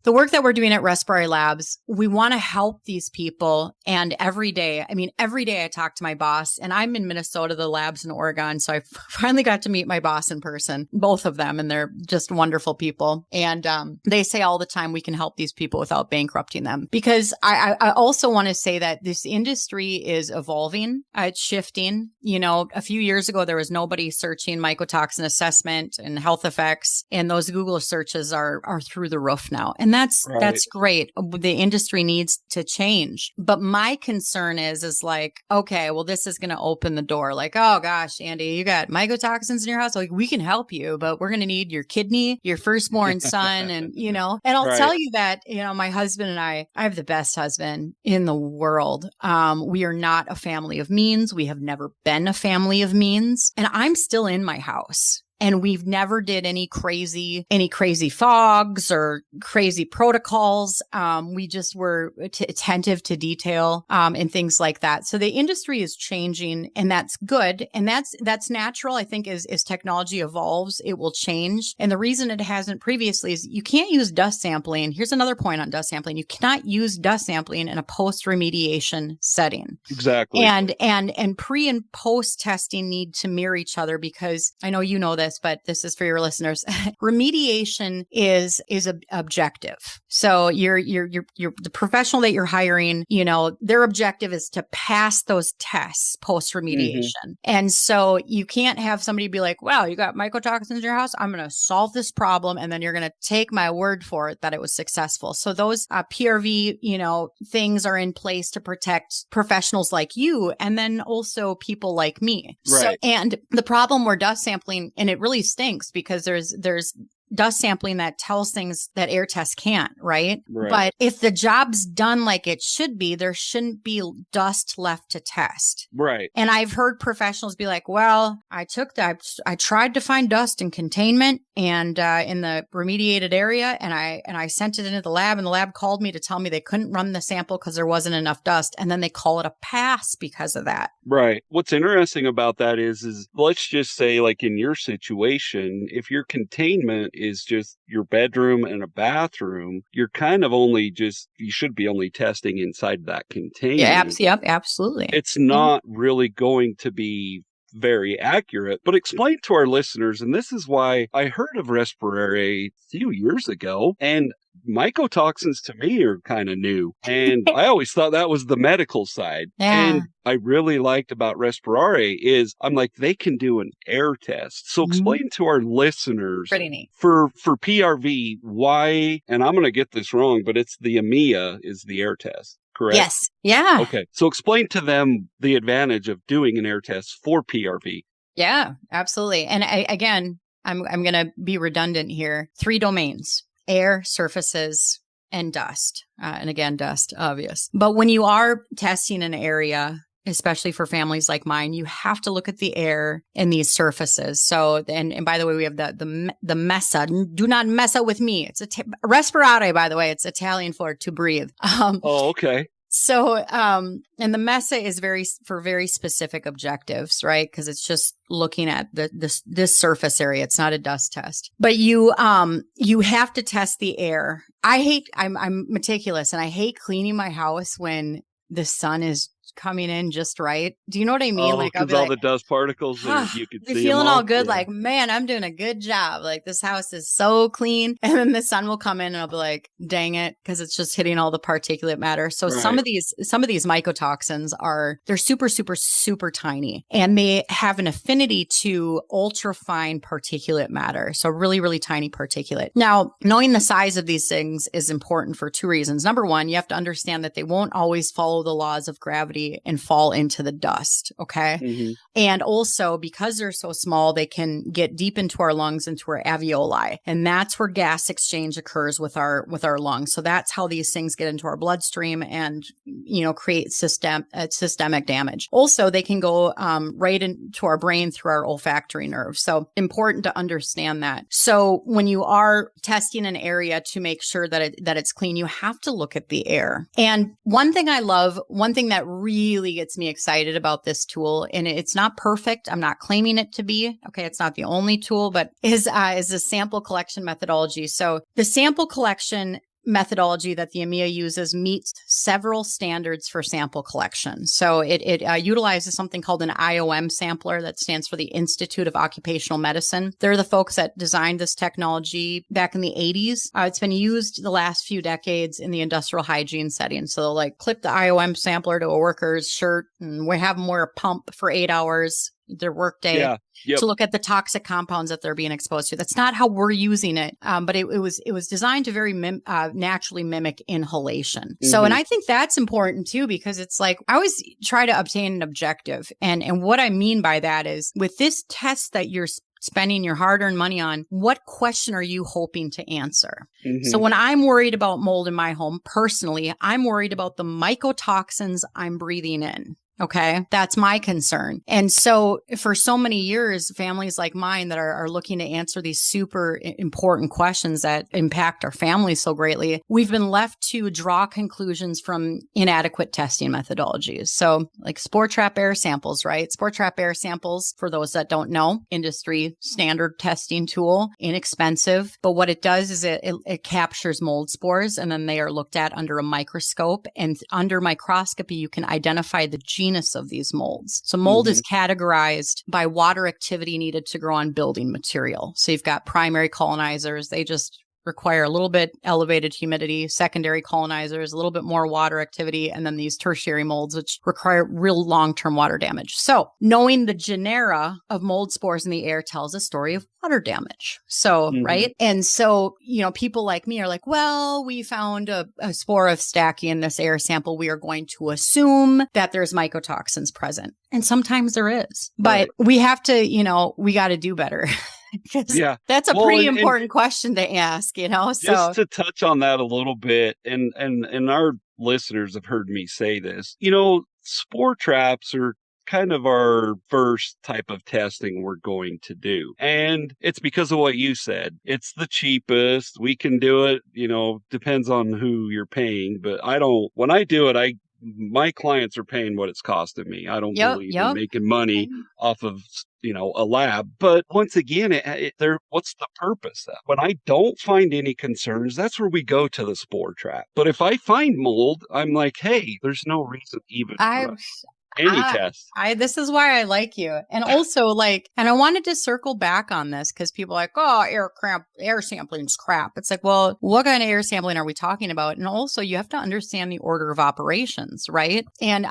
The work that we're doing at Respirare Labs, we want to help these people. And every day I talk to my boss, and I'm in Minnesota, the lab's in Oregon. So I finally got to meet my boss in person, both of them, and they're just wonderful people. And they say all the time, we can help these people without bankrupting them. Because I also want to say that this industry is evolving. It's shifting. A few years ago, there was nobody searching mycotoxin assessment and health effects. And those Google searches are through the roof now. And that's great. The industry needs to change. But my concern is like, okay, well, this is going to open the door. Like, oh gosh, Andi, you got mycotoxins in your house. Like, we can help you, but we're going to need your kidney, your firstborn son. And, and I'll tell you that, my husband and I have the best husband in the world. We are not a family of means. We have never been a family of means. And I'm still in my house. And we've never did any crazy fogs or crazy protocols. We just were attentive to detail, and things like that. So the industry is changing, and that's good. And that's natural. I think as technology evolves, it will change. And the reason it hasn't previously is you can't use dust sampling. Here's another point on dust sampling. You cannot use dust sampling in a post-remediation setting. Exactly. And pre and post testing need to mirror each other, because I know you know this, but this is for your listeners. Remediation is objective. So you're the professional that you're hiring, their objective is to pass those tests post remediation. And so you can't have somebody be like, wow, you got mycotoxins in your house. I'm going to solve this problem. And then you're going to take my word for it that it was successful. So those PRV, things are in place to protect professionals like you, and then also people like me. Right. So, and the problem we're dust sampling, and it really stinks because there's dust sampling that tells things that air tests can't, right? But if the job's done like it should be, there shouldn't be dust left to test. Right. And I've heard professionals be like, well, I tried to find dust in containment and in the remediated area, and I sent it into the lab, and the lab called me to tell me they couldn't run the sample because there wasn't enough dust. And then they call it a pass because of that. Right. What's interesting about that is let's just say, like in your situation, if your containment is just your bedroom and a bathroom, you're kind of you should be only testing inside that containment. Yep, absolutely. It's not really going to be very accurate. But explain to our listeners, and this is why I heard of Respirare a few years ago, and mycotoxins to me are kind of new. And I always thought that was the medical side. Yeah. And I really liked about Respirare is I'm like, they can do an air test. So explain to our listeners, pretty neat. For PRV, why, and I'm going to get this wrong, but it's the AMEA is the air test. Correct? Yes. Yeah. Okay. So explain to them the advantage of doing an air test for PRV. Yeah, absolutely. And I'm going to be redundant here. 3 domains: air, surfaces, and dust. And again, dust, obvious. But when you are testing an area, especially for families like mine, you have to look at the air and these surfaces. So, and by the way, we have the MESA. Do not mess up with me. It's respirare, by the way. It's Italian for to breathe. Okay. So, and the MESA is for very specific objectives, right? Because it's just looking at this surface area. It's not a dust test, but you have to test the air. I'm meticulous, and I hate cleaning my house when the sun is coming in just right. Do you know what I mean? Like, because all the dust particles, you could see feeling all good. Yeah. Like, man, I'm doing a good job. Like, this house is so clean. And then the sun will come in, and I'll be like, dang it, because it's just hitting all the particulate matter. So some of these mycotoxins they're super, super, super tiny, and they have an affinity to ultra-fine particulate matter. So really, really tiny particulate. Now, knowing the size of these things is important for 2 reasons. Number one, you have to understand that they won't always follow the laws of gravity and fall into the dust. Okay. And also, because they're so small, they can get deep into our lungs, into our alveoli. And that's where gas exchange occurs with our lungs. So that's how these things get into our bloodstream and, create systemic damage. Also, they can go right into our brain through our olfactory nerve. So important to understand that. So when you are testing an area to make sure that it's clean, you have to look at the air. And one thing that really gets me excited about this tool, and it's not perfect. I'm not claiming it to be. Okay, it's not the only tool, but is the sample collection methodology. So the sample collection methodology that the AMEA uses meets several standards for sample collection. So it utilizes something called an IOM sampler, that stands for the Institute of Occupational Medicine. They're the folks that designed this technology back in the 80s. It's been used the last few decades in the industrial hygiene setting. So they'll clip the IOM sampler to a worker's shirt, and we have them wear a pump for 8 hours their workday to look at the toxic compounds that they're being exposed to. That's not how we're using it, but it was designed to very naturally mimic inhalation. So, and I think that's important too, because it's I always try to obtain an objective, and what I mean by that is, with this test that you're spending your hard-earned money on, what question are you hoping to answer? So when I'm worried about mold in my home, personally, I'm worried about the mycotoxins I'm breathing in. Okay. That's my concern. And so for so many years, families like mine that are looking to answer these super important questions that impact our families so greatly, we've been left to draw conclusions from inadequate testing methodologies. So like spore trap air samples, right? Spore trap air samples, for those that don't know, industry standard testing tool, inexpensive. But what it does is it captures mold spores, and then they are looked at under a microscope. And under microscopy, you can identify the genus of these molds. So mold is categorized by water activity needed to grow on building material. So you've got primary colonizers. They just require a little bit elevated humidity, secondary colonizers, a little bit more water activity, and then these tertiary molds, which require real long-term water damage. So knowing the genera of mold spores in the air tells a story of water damage. So, right? And so, people like me are like, well, we found a spore of Stachy in this air sample. We are going to assume that there's mycotoxins present. And sometimes there is, but we have to, we got to do better. Yeah, that's a pretty important question to ask, So just to touch on that a little bit, and our listeners have heard me say this, spore traps are kind of our first type of testing we're going to do. And it's because of what you said. It's the cheapest. We can do it, depends on who you're paying. But when I do it, my clients are paying what it's costing me. I don't believe in making money off of, a lab. But once again, what's the purpose? When I don't find any concerns, that's where we go to the spore trap. But if I find mold, I'm like, hey, there's no reason even for any test. This is why I like you. And also and I wanted to circle back on this because people are like, oh, air sampling's crap. It's like, well, what kind of air sampling are we talking about? And also you have to understand the order of operations, right? And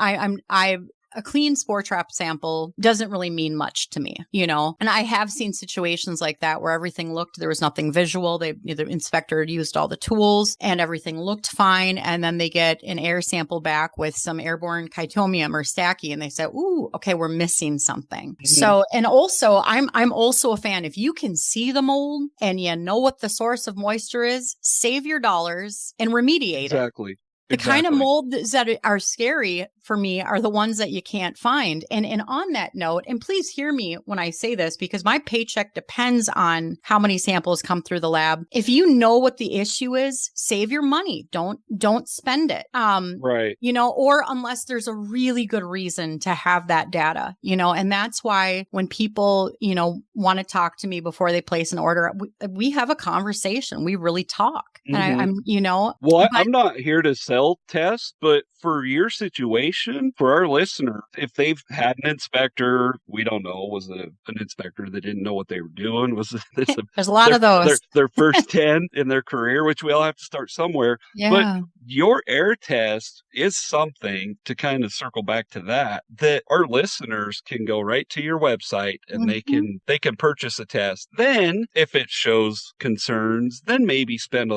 a clean spore trap sample doesn't really mean much to me, and I have seen situations like that where everything there was nothing visual. The inspector used all the tools and everything looked fine. And then they get an air sample back with some airborne Chytomium or Stachy. And they say, ooh, okay, we're missing something. So, and also I'm also a fan. If you can see the mold and you know what the source of moisture is, save your dollars and remediate it. Exactly. The kind of molds that are scary for me are the ones that you can't find. And on that note, and please hear me when I say this, because my paycheck depends on how many samples come through the lab. If you know what the issue is, save your money. Don't spend it. Right. Or unless there's a really good reason to have that data, and that's why when people, want to talk to me before they place an order, we have a conversation. We really talk. And I'm not here to sell tests, but for your situation, for our listeners, if they've had an inspector, we don't know, was it an inspector that didn't know what they were doing? Was this there's a lot of those. Their first 10 in their career, which we all have to start somewhere. Yeah. But your air test is something, to kind of circle back to that our listeners can go right to your website and they can purchase a test. Then if it shows concerns, then maybe spend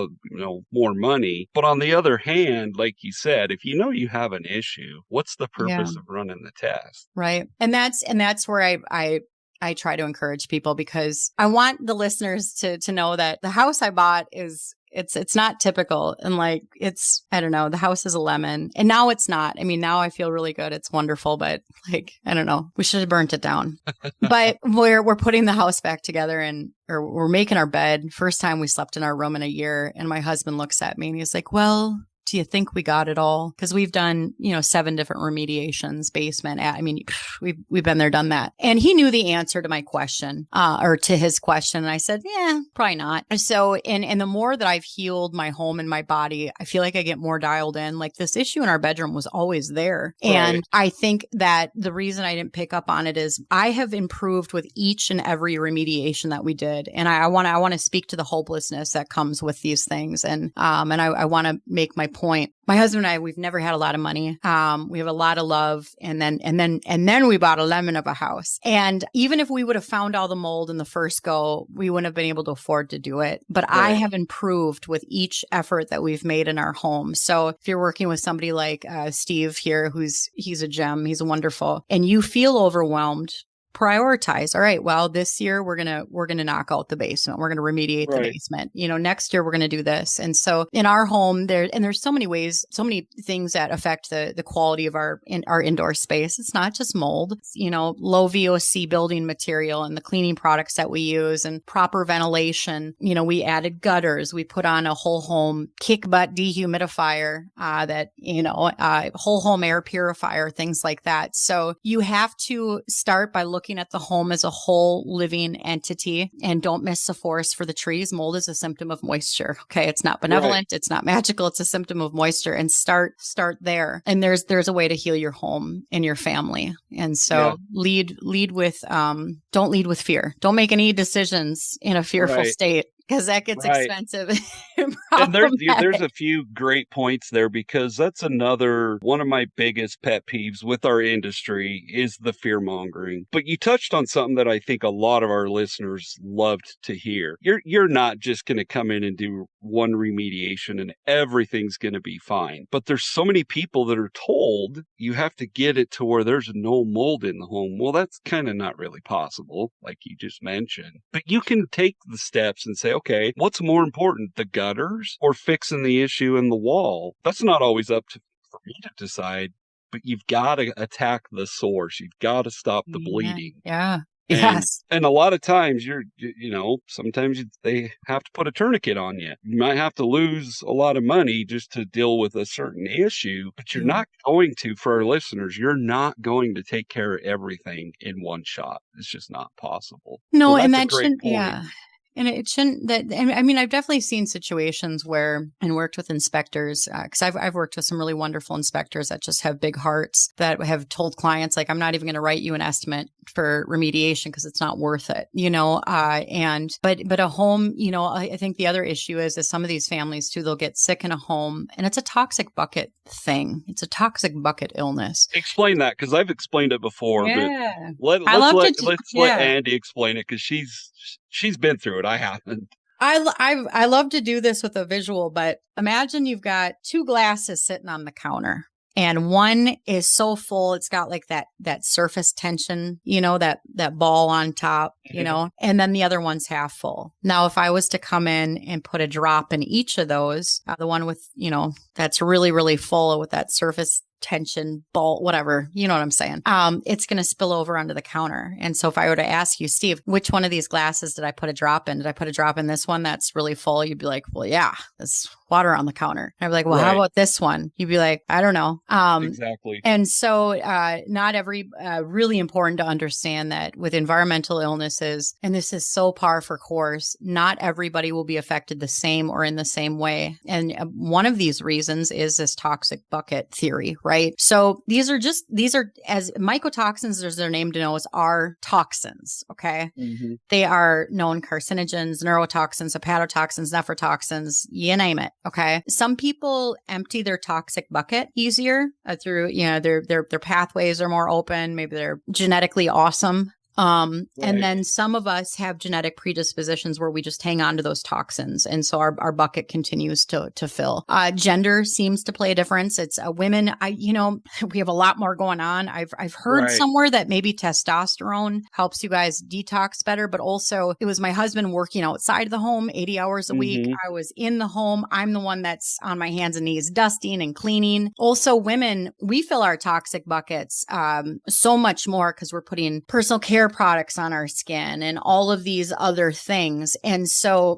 more money. But on the other hand, like you said, if you have an issue, what's the purpose of running the test? Right. And that's where I try to encourage people, because I want the listeners to know that the house I bought it's not typical. And I don't know, the house is a lemon, and now it's not. I mean, now I feel really good. It's wonderful, but I don't know, we should have burnt it down. But we're putting the house back together or we're making our bed. First time we slept in our room in a year. And my husband looks at me and he's like, well, do you think we got it all? Because we've done, 7 different remediations, basement. We've been there, done that. And he knew the answer to my question, or to his question. And I said, yeah, probably not. So, and the more that I've healed my home and my body, I feel like I get more dialed in. Like, this issue in our bedroom was always there. Right. And I think that the reason I didn't pick up on it is I have improved with each and every remediation that we did. And I want to speak to the hopelessness that comes with these things. And I want to make my point. My husband and I, we've never had a lot of money. We have a lot of love. And then we bought a lemon of a house. And even if we would have found all the mold in the first go, we wouldn't have been able to afford to do it. But right. I have improved with each effort that we've made in our home. So if you're working with somebody like Steve here, he's a gem, he's wonderful, and you feel overwhelmed, prioritize. All right, well, this year we're gonna knock out the basement. We're gonna remediate the basement. Next year we're gonna do this. And so in our home, there's so many ways, so many things that affect the quality of our indoor space. It's not just mold. It's, low VOC building material and the cleaning products that we use and proper ventilation. We added gutters. We put on a whole home kick butt dehumidifier, whole home air purifier, things like that. So you have to start by looking at the home as a whole living entity and don't miss the forest for the trees. Mold is a symptom of moisture. Okay. It's not benevolent. It's not magical. It's a symptom of moisture, and start there. And there's a way to heal your home and your family. And so lead with, don't lead with fear. Don't make any decisions in a fearful state, because that gets expensive. And there's a few great points there, because that's another one of my biggest pet peeves with our industry is the fear mongering. But you touched on something that I think a lot of our listeners loved to hear. You're not just going to come in and do one remediation and everything's going to be fine. But there's so many people that are told you have to get it to where there's no mold in the home. Well, that's kind of not really possible, like you just mentioned. But you can take the steps and say, okay, what's more important, the gutters or fixing the issue in the wall? That's not always up for me to decide, but you've got to attack the source. You've got to stop the bleeding. Yeah. Yes. And a lot of times sometimes they have to put a tourniquet on you. You might have to lose a lot of money just to deal with a certain issue, but you're not going to, for our listeners, you're not going to take care of everything in one shot. It's just not possible. No, so and that shouldn't, and it shouldn't, I've definitely seen situations where, and worked with inspectors, because I've worked with some really wonderful inspectors that just have big hearts, that have told clients, like, I'm not even going to write you an estimate for remediation because it's not worth it, but a home, I think the other issue is some of these families too, they'll get sick in a home, and it's a toxic bucket thing. It's a toxic bucket illness. Explain that, because I've explained it before, but let's let Andi explain it, because she's been through it. I haven't. I love to do this with a visual, but imagine you've got two glasses sitting on the counter, and one is so full, it's got like that surface tension, that ball on top, and then the other one's half full. Now, if I was to come in and put a drop in each of those, the one with, that's really, really full with that surface tension ball, whatever, you know what I'm saying? It's going to spill over onto the counter. And so if I were to ask you, Steve, which one of these glasses did I put a drop in? Did I put a drop in this one that's really full? You'd be like, well, yeah, there's water on the counter. And I'd be like, well, how about this one? You'd be like, I don't know. Exactly. And so not every, really important to understand that with environmental illnesses, and this is so par for course, not everybody will be affected the same or in the same way. And one of these reasons is this toxic bucket theory, right? So these are as mycotoxins, as their name denotes, are toxins. Okay. Mm-hmm. They are known carcinogens, neurotoxins, hepatotoxins, nephrotoxins, you name it. Okay. Some people empty their toxic bucket easier through, their pathways are more open. Maybe they're genetically awesome. And then some of us have genetic predispositions where we just hang on to those toxins. And so our bucket continues to fill. Gender seems to play a difference. It's women, we have a lot more going on. I've heard somewhere that maybe testosterone helps you guys detox better, but also it was my husband working outside the home 80 hours a week. I was in the home. I'm the one that's on my hands and knees, dusting and cleaning. Also women, we fill our toxic buckets, so much more because we're putting personal care products on our skin and all of these other things. And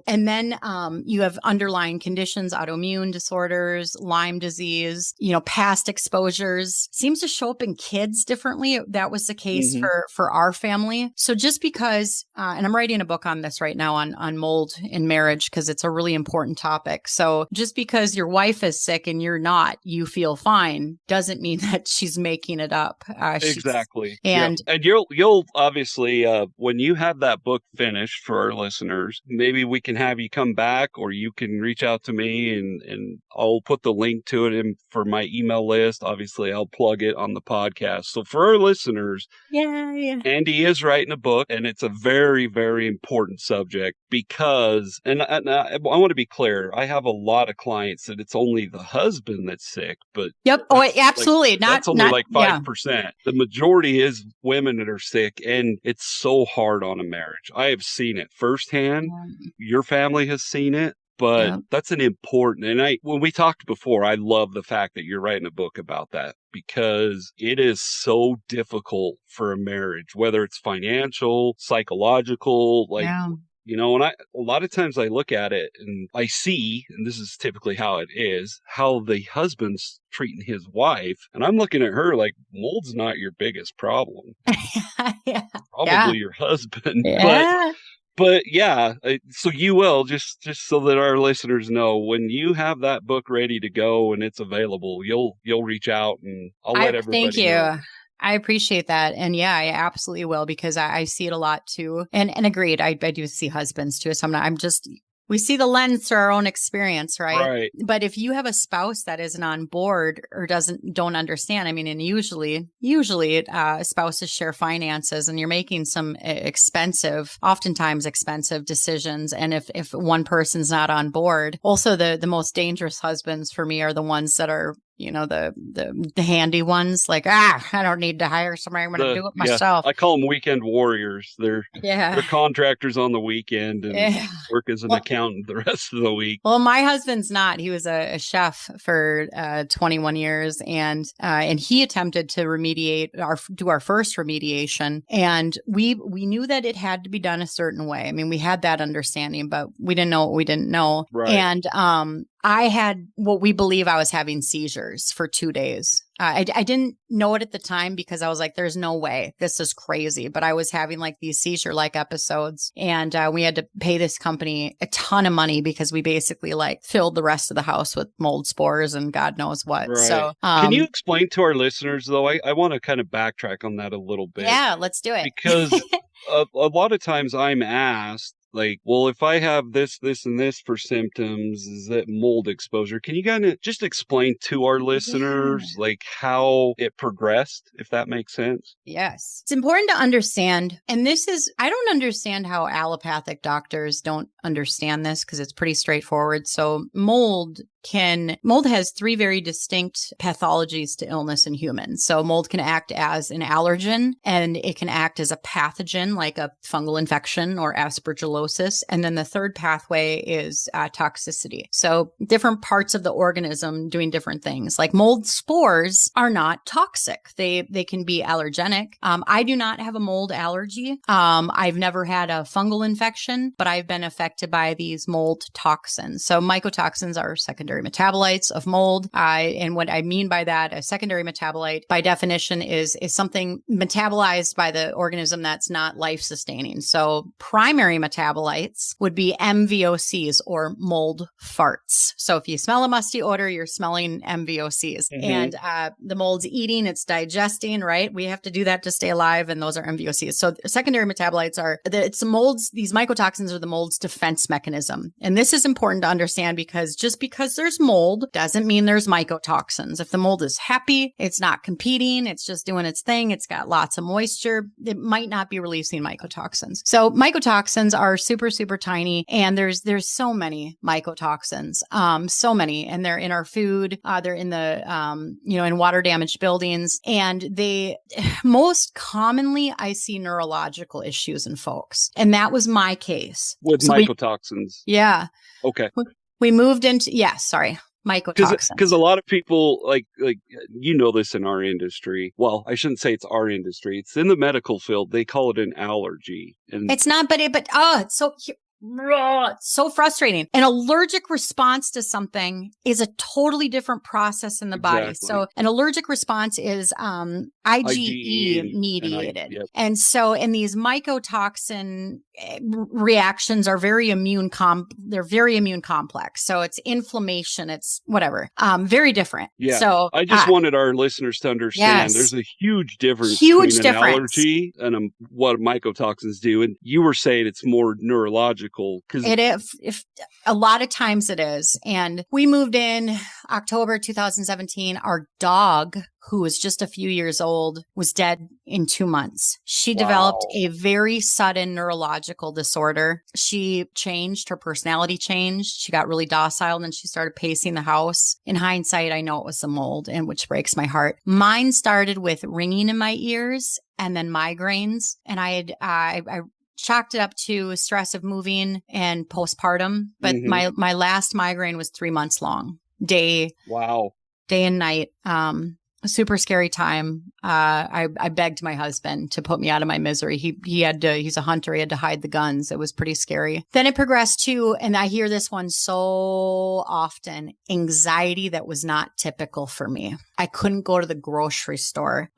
then you have underlying conditions, autoimmune disorders, Lyme disease, past exposures. Seems to show up in kids differently. That was the case for our family. So just because, and I'm writing a book on this right now on mold in marriage, because it's a really important topic. So just because your wife is sick and you're not, you feel fine, doesn't mean that she's making it up. Exactly. And you'll obviously, when you have that book finished for our listeners, maybe we can have you come back, or you can reach out to me and I'll put the link to it in for my email list. Obviously, I'll plug it on the podcast. So for our listeners, Andi is writing a book, and it's a very, very important subject because, and I want to be clear, I have a lot of clients that it's only the husband that's sick, but absolutely. That's only like 5%. The majority is women that are sick, and and it's so hard on a marriage. I have seen it firsthand. Your family has seen it. But that's an important, and when we talked before, I love the fact that you're writing a book about that because it is so difficult for a marriage, whether it's financial, psychological, and a lot of times I look at it and I see, and this is typically how it is, how the husband's treating his wife. And I'm looking at her like, mold's not your biggest problem. Probably your husband. Yeah. But yeah, so you will, just so that our listeners know, when you have that book ready to go and it's available, you'll reach out and I'll let everybody Thank you. know. I appreciate that. And yeah, I absolutely will because I see it a lot too. And agreed, I do see husbands too. So we see the lens through our own experience, right? But if you have a spouse that isn't on board or don't understand, I mean, and usually spouses share finances and you're making some oftentimes expensive decisions. And if one person's not on board, also the most dangerous husbands for me are the ones that are, the handy ones, like, I don't need to hire somebody. I'm going to do it myself. I call them weekend warriors. They're contractors on the weekend and work as an accountant the rest of the week. Well, my husband's not. He was a chef for 21 years and he attempted to do our first remediation. And we knew that it had to be done a certain way. I mean, we had that understanding, but we didn't know what we didn't know. Right. And I had what we believe I was having seizures for 2 days. I didn't know it at the time because I was like, there's no way. This is crazy. But I was having like these seizure-like episodes. And we had to pay this company a ton of money because we basically like filled the rest of the house with mold spores and God knows what. Right. So can you explain to our listeners, though? I want to kind of backtrack on that a little bit. Yeah, let's do it. Because a lot of times I'm asked, like, well, if I have this, and this for symptoms, is that mold exposure? Can you kind of just explain to our listeners, like, how it progressed, if that makes sense? Yes. It's important to understand. And I don't understand how allopathic doctors don't understand this because it's pretty straightforward. So mold has 3 very distinct pathologies to illness in humans. So mold can act as an allergen and it can act as a pathogen like a fungal infection or aspergillosis. And then the third pathway is toxicity. So different parts of the organism doing different things. Like mold spores are not toxic. They can be allergenic. I do not have a mold allergy. I've never had a fungal infection, but I've been affected by these mold toxins. So mycotoxins are secondary metabolites of mold. And what I mean by that, a secondary metabolite by definition is something metabolized by the organism that's not life-sustaining. So primary metabolites would be MVOCs or mold farts. So if you smell a musty odor, you're smelling MVOCs. Mm-hmm. And the mold's eating, it's digesting, right? We have to do that to stay alive, and those are MVOCs. So secondary metabolites these mycotoxins are the mold's defense mechanism. And this is important to understand because just because there's mold doesn't mean there's mycotoxins. If the mold is happy, it's not competing, it's just doing its thing, it's got lots of moisture, it might not be releasing mycotoxins. So mycotoxins are super, super tiny, and there's so many mycotoxins, so many, and they're in our food, they're in the, in water damaged buildings, and most commonly I see neurological issues in folks. And that was my case. With mycotoxins. Yeah. Okay. We moved into, mycotoxins. Because a lot of people, like this in our industry. Well, I shouldn't say it's our industry. It's in the medical field. They call it an allergy. And it's not, it's so frustrating. An allergic response to something is a totally different process in the body. So an allergic response is IgE mediated. And these mycotoxin reactions are very immune complex. So it's inflammation, it's whatever. Very different. Yeah. So I just wanted our listeners to understand there's a huge difference between an allergy and what mycotoxins do. And you were saying it's more neurological. biological. It is. If a lot of times it is. And we moved in October 2017. Our dog, who was just a few years old, was dead in 2 months. She developed a very sudden neurological disorder. She changed, her personality changed. She got really docile and then she started pacing the house. In hindsight, I know it was the mold, and which breaks my heart. Mine started with ringing in my ears and then migraines. And I chalked it up to stress of moving and postpartum. But my last migraine was 3 months long, day and night. Super scary time. I begged my husband to put me out of my misery. He's a hunter. He had to hide the guns. It was pretty scary. Then it progressed to, and I hear this one so often, anxiety that was not typical for me. I couldn't go to the grocery store.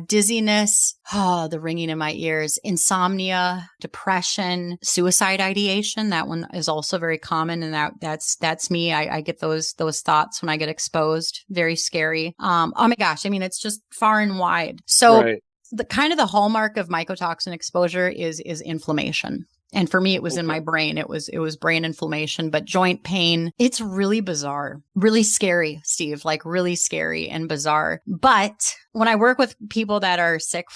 Dizziness, the ringing in my ears, insomnia, depression, suicide ideation. That one is also very common. And that's me. I get those thoughts when I get exposed. Very scary. Oh my gosh. I mean, it's just far and wide. So the kind of the hallmark of mycotoxin exposure is inflammation. And for me, it was in my brain. It was brain inflammation, but joint pain. It's really bizarre, really scary, Steve, like really scary and bizarre. But when I work with people that are sick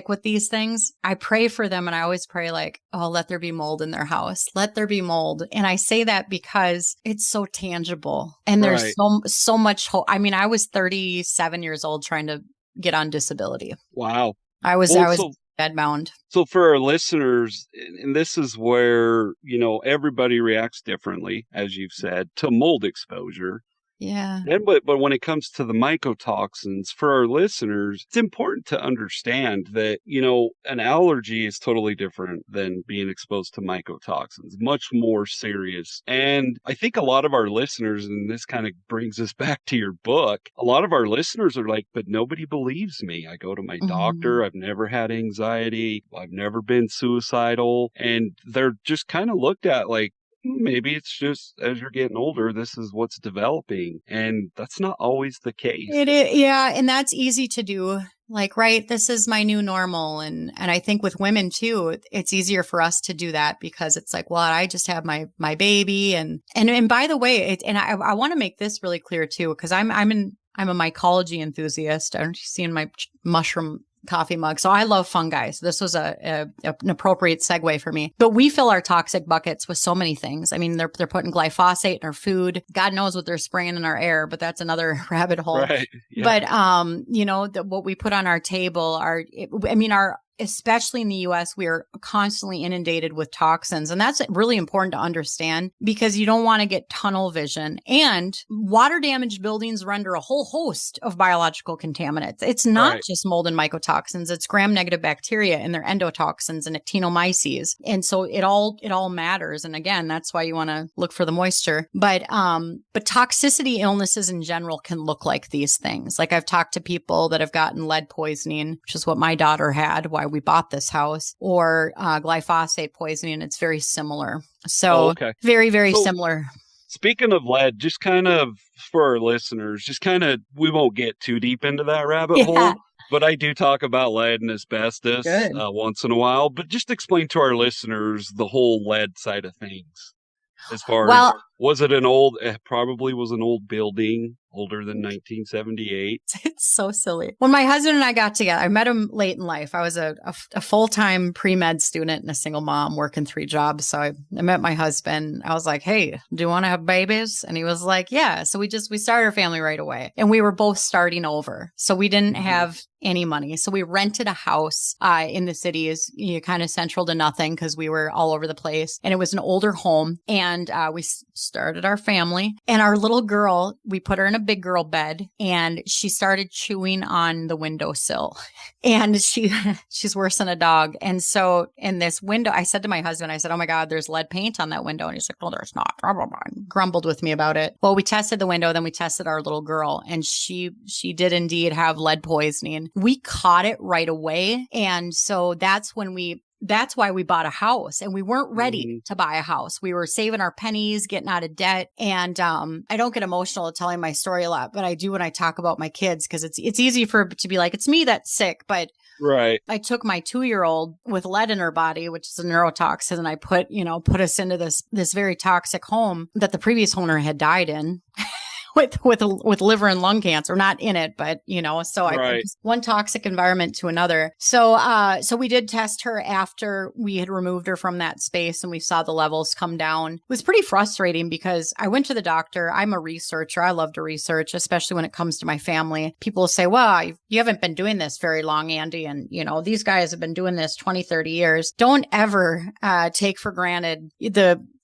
with these things, I pray for them. And I always pray like, oh, let there be mold in their house. Let there be mold. And I say that because it's so tangible and there's so much hope. I mean, I was 37 years old trying to get on disability. Wow. I was bedbound. So for our listeners, and this is where, everybody reacts differently, as you've said, to mold exposure. Yeah. But when it comes to the mycotoxins, for our listeners, it's important to understand that, an allergy is totally different than being exposed to mycotoxins, much more serious. And I think a lot of our listeners, and this kind of brings us back to your book, a lot of our listeners are like, but nobody believes me. I go to my doctor. I've never had anxiety. I've never been suicidal. And they're just kind of looked at like, maybe it's just as you're getting older, this is what's developing. And that's not always the case. It is, yeah. And that's easy to do. Like, right, this is my new normal. And I think with women too, it's easier for us to do that because it's like, well, I just have my baby. And by the way, I want to make this really clear too, because I'm a mycology enthusiast. I don't see in my mushroom coffee mug. So I love fungi. So this was an appropriate segue for me. But we fill our toxic buckets with so many things. I mean, they're putting glyphosate in our food. God knows what they're spraying in our air, but that's another rabbit hole. Right. Yeah. But, what we put on our table especially in the US, we are constantly inundated with toxins. And that's really important to understand because you don't want to get tunnel vision. And water damaged buildings render a whole host of biological contaminants. It's not just mold and mycotoxins. It's gram-negative bacteria and their endotoxins and actinomyces. And so it all matters. And again, that's why you want to look for the moisture. But toxicity illnesses in general can look like these things. Like I've talked to people that have gotten lead poisoning, which is what my daughter had, why we bought this house, or glyphosate poisoning. It's very similar. So very, very similar. Speaking of lead, just kind of for our listeners, we won't get too deep into that rabbit hole, but I do talk about lead and asbestos once in a while. But just explain to our listeners the whole lead side of things. As far as, was it probably was an old building, older than 1978. It's so silly. When my husband and I got together, I met him late in life. I was a full-time pre-med student and a single mom working 3 jobs. So I met my husband. I was like, hey, do you want to have babies? And he was like, yeah. So we started our family right away. And we were both starting over. So we didn't have any money. So we rented a house in the city, is kind of central to nothing because we were all over the place. And it was an older home. And we started our family. And our little girl, we put her in a big girl bed and she started chewing on the windowsill. And she's worse than a dog. And so in this window, I said to my husband, I said, oh my God, there's lead paint on that window. And he's like, no, there's not. Grumbled with me about it. Well, we tested the window, then we tested our little girl, and she did indeed have lead poisoning. We caught it right away. And so that's why we bought a house, and we weren't ready to buy a house. We were saving our pennies, getting out of debt. And I don't get emotional at telling my story a lot, but I do when I talk about my kids because it's easy to be like, it's me that's sick. But Right. I took my 2-year-old with lead in her body, which is a neurotoxin, and I put us into this very toxic home that the previous owner had died in. With liver and lung cancer, not in it, but so I just one toxic environment to another. So we did test her after we had removed her from that space, and we saw the levels come down. It was pretty frustrating because I went to the doctor. I'm a researcher. I love to research, especially when it comes to my family. People say, well, you haven't been doing this very long, Andi, and these guys have been doing this 20, 30 years. Don't ever take for granted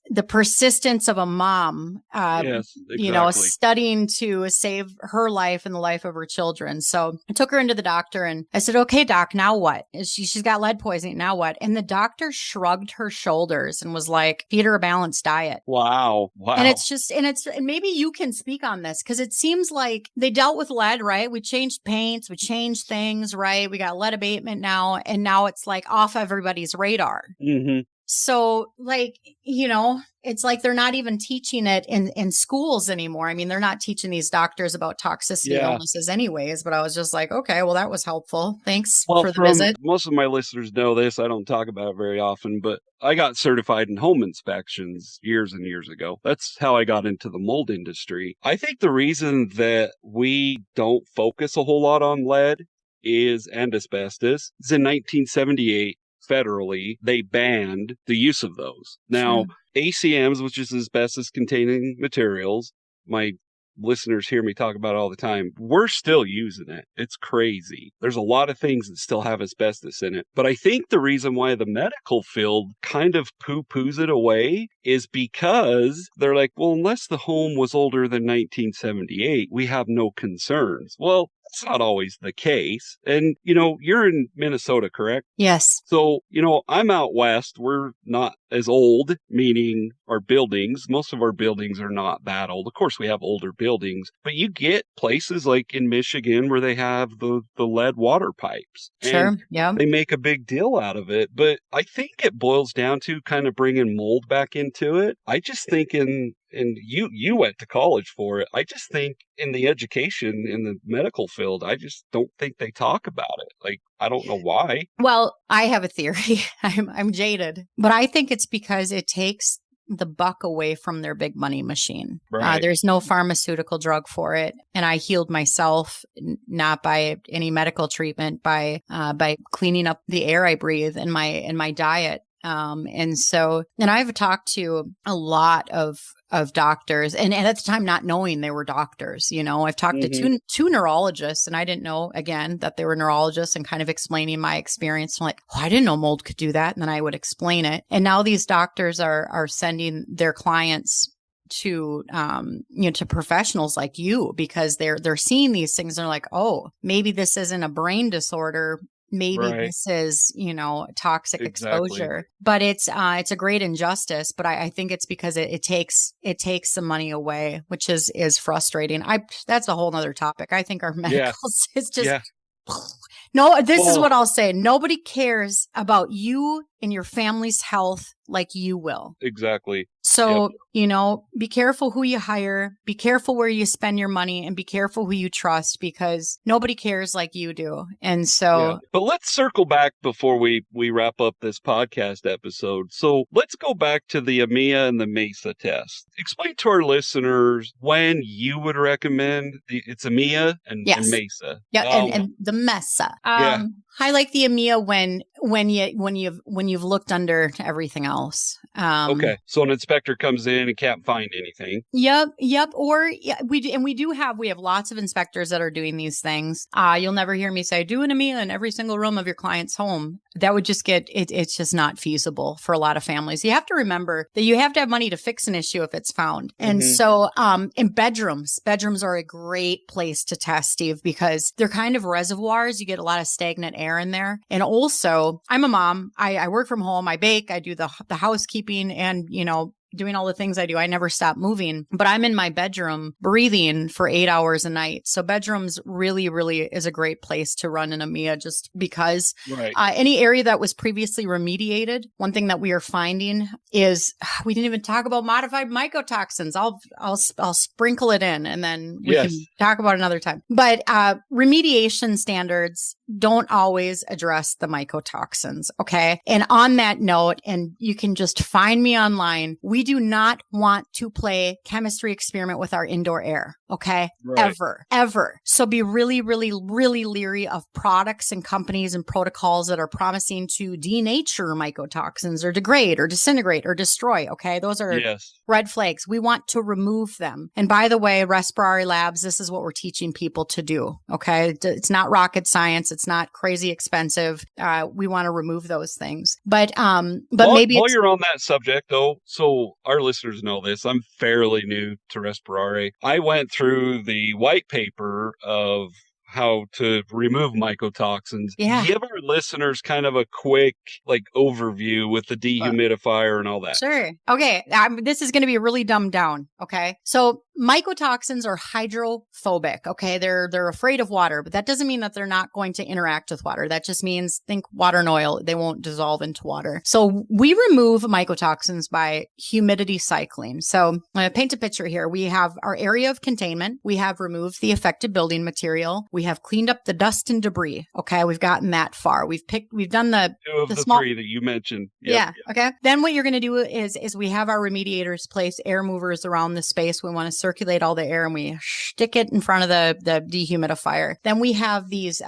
the persistence of a mom, yes, exactly. studying to save her life and the life of her children. So I took her into the doctor and I said, okay, doc, now what? She's got lead poisoning. Now what? And the doctor shrugged her shoulders and was like, feed her a balanced diet. Wow. And and maybe you can speak on this because it seems like they dealt with lead, right? We changed paints, we changed things, right? We got lead abatement now. And now it's like off everybody's radar. Mm-hmm. So it's like they're not even teaching it in schools anymore. I mean, they're not teaching these doctors about toxicity illnesses anyways, but I was just like, okay, well, that was helpful. Thanks for the visit. Most of my listeners know this. I don't talk about it very often, but I got certified in home inspections years and years ago. That's how I got into the mold industry. I think the reason that we don't focus a whole lot on lead and asbestos is in 1978. Federally, they banned the use of those. Now, ACMs, which is asbestos-containing materials, my listeners hear me talk about it all the time. We're still using it. It's crazy. There's a lot of things that still have asbestos in it. But I think the reason why the medical field kind of poo-poos it away is because they're like, well, unless the home was older than 1978, we have no concerns. Well, that's not always the case. And, you're in Minnesota, correct? Yes. So, I'm out west. We're not as old, meaning our buildings. Most of our buildings are not that old. Of course, we have older buildings, but you get places like in Michigan where they have the lead water pipes. Sure. Yeah. They make a big deal out of it. But I think it boils down to kind of bringing mold back into it. I just think and you went to college for it. I just think in the education, in the medical field, I just don't think they talk about it. Like, I don't know why. Well, I have a theory. I'm jaded, but I think it's because it takes the buck away from their big money machine. Right. There's no pharmaceutical drug for it. And I healed myself, not by any medical treatment, by cleaning up the air I breathe and my diet. And I've talked to a lot of doctors and at the time not knowing they were doctors. I've talked to two neurologists and I didn't know again that they were neurologists and kind of explaining my experience. I'm like, oh, I didn't know mold could do that. And then I would explain it. And now these doctors are sending their clients to to professionals like you because they're seeing these things. They're like, oh, maybe this isn't a brain disorder. Maybe this is, toxic exposure, but it's a great injustice. But I think it's because it takes some money away, which is frustrating. That's a whole nother topic. I think our medicals is just no. This is what I'll say. Nobody cares about you and your family's health like you will. Exactly. So, be careful who you hire, be careful where you spend your money, and be careful who you trust because nobody cares like you do. And so... But let's circle back before we wrap up this podcast episode. So let's go back to the AMEA and the MESA test. Explain to our listeners when you would recommend it's AMEA and MESA. Yeah, and the MESA. I like the AMEA when you've looked under everything else. Okay, so an inspector comes in and can't find anything. Yep. Or we have lots of inspectors that are doing these things. You'll never hear me say do an AMEA in every single room of your client's home. That would just it's just not feasible for a lot of families. You have to remember that you have to have money to fix an issue if it's found. And so, in bedrooms are a great place to test, Steve, because they're kind of reservoirs. You get a lot of stagnant air in there. And also, I'm a mom. I work from home. I bake. I do the housekeeping and, doing all the things I do. I never stop moving, but I'm in my bedroom breathing for 8 hours a night. So bedrooms really, really is a great place to run an AMEA just because any area that was previously remediated, one thing that we are finding is we didn't even talk about modified mycotoxins. I'll sprinkle it in and then we can talk about it another time. But remediation standards don't always address the mycotoxins. Okay. And on that note, and you can just find me online, we do not want to play chemistry experiment with our indoor air. Okay. Right. Ever. So be really, really, really leery of products and companies and protocols that are promising to denature mycotoxins or degrade or disintegrate or destroy. Okay. Those are red flags. We want to remove them. And by the way, Respirare Labs, this is what we're teaching people to do. Okay. It's not rocket science. It's not crazy expensive. We want to remove those things. But maybe while you're on that subject though, so our listeners know this, I'm fairly new to Respirare. I went through the white paper of how to remove mycotoxins. Yeah. Give our listeners kind of a quick overview with the dehumidifier and all that. Sure. Okay. This is going to be really dumbed down. Okay. So mycotoxins are hydrophobic. Okay. They're afraid of water, but that doesn't mean that they're not going to interact with water. That just means think water and oil. They won't dissolve into water. So we remove mycotoxins by humidity cycling. So I'm going to paint a picture here. We have our area of containment. We have removed the affected building material. We have cleaned up the dust and debris. Okay. We've gotten that far. We've done the small 3 that you mentioned. Yep. Yeah. Okay. Then what you're going to do is we have our remediators place air movers around the space. We want to circulate all the air and we stick it in front of the dehumidifier. Then we have these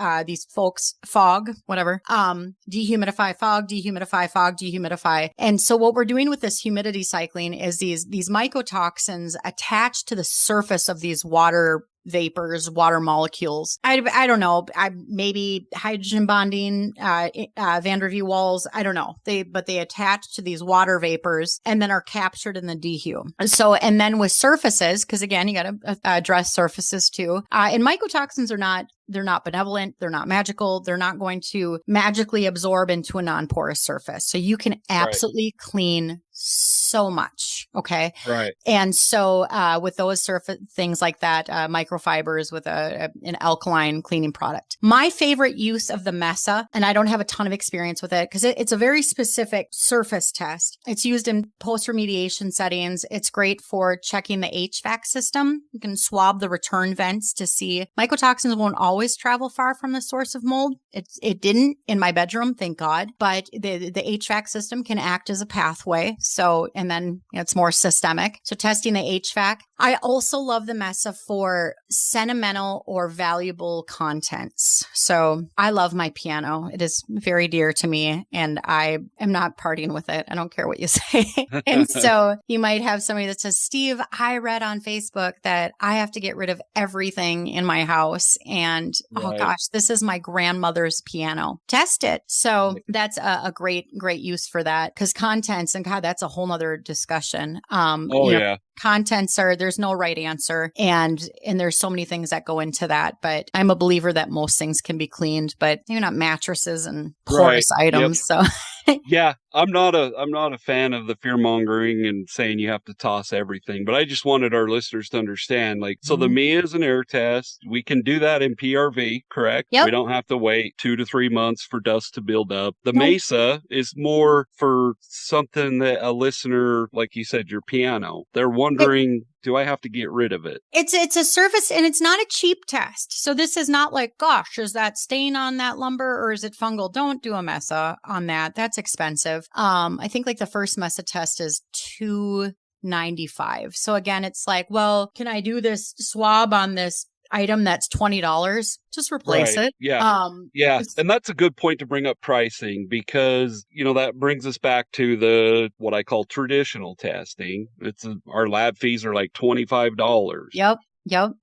folks dehumidify. And so what we're doing with this humidity cycling is these mycotoxins attach to the surface of these water vapors, water molecules. I don't know. Maybe hydrogen bonding, van der Waals. I don't know. They attach to these water vapors and then are captured in the dehu. So, and then with surfaces, because again, you got to address surfaces too. And mycotoxins they're not benevolent. They're not magical. They're not going to magically absorb into a non-porous surface. So you can absolutely clean so much. Okay. Right. And so with those surface things like that, microfibers with an alkaline cleaning product. My favorite use of the MESA, and I don't have a ton of experience with it because it's a very specific surface test. It's used in post-remediation settings. It's great for checking the HVAC system. You can swab the return vents to see mycotoxins won't always travel far from the source of mold. It didn't in my bedroom, thank God, but the HVAC system can act as a pathway. So, and then it's more systemic. So testing the HVAC. I also love the MESA for sentimental or valuable contents. So I love my piano. It is very dear to me and I am not partying with it. I don't care what you say. And so you might have somebody that says, Steve, I read on Facebook that I have to get rid of everything in my house. And oh gosh, this is my grandmother's piano. Test it. So that's a great use for that because contents, and God, that's a whole nother discussion. Contents there's no right answer. And there's so many things that go into that, but I'm a believer that most things can be cleaned, but maybe not mattresses and porous items. Yep. So yeah, I'm not a fan of the fear mongering and saying you have to toss everything, but I just wanted our listeners to understand, so the MEA is an air test. We can do that in PRV, correct? Yep. We don't have to wait 2 to 3 months for dust to build up. The MESA is more for something that a listener, like you said, your piano, they're wondering, do I have to get rid of it? It's a surface and it's not a cheap test. So this is not like, gosh, is that stain on that lumber or is it fungal? Don't do a MESA on that. That's expensive. I think the first MESA test is $295. So again, it's like, well, can I do this swab on this item that's $20? Just replace it. Yeah. And that's a good point to bring up pricing because, that brings us back to what I call traditional testing. Our lab fees are like $25. Yep.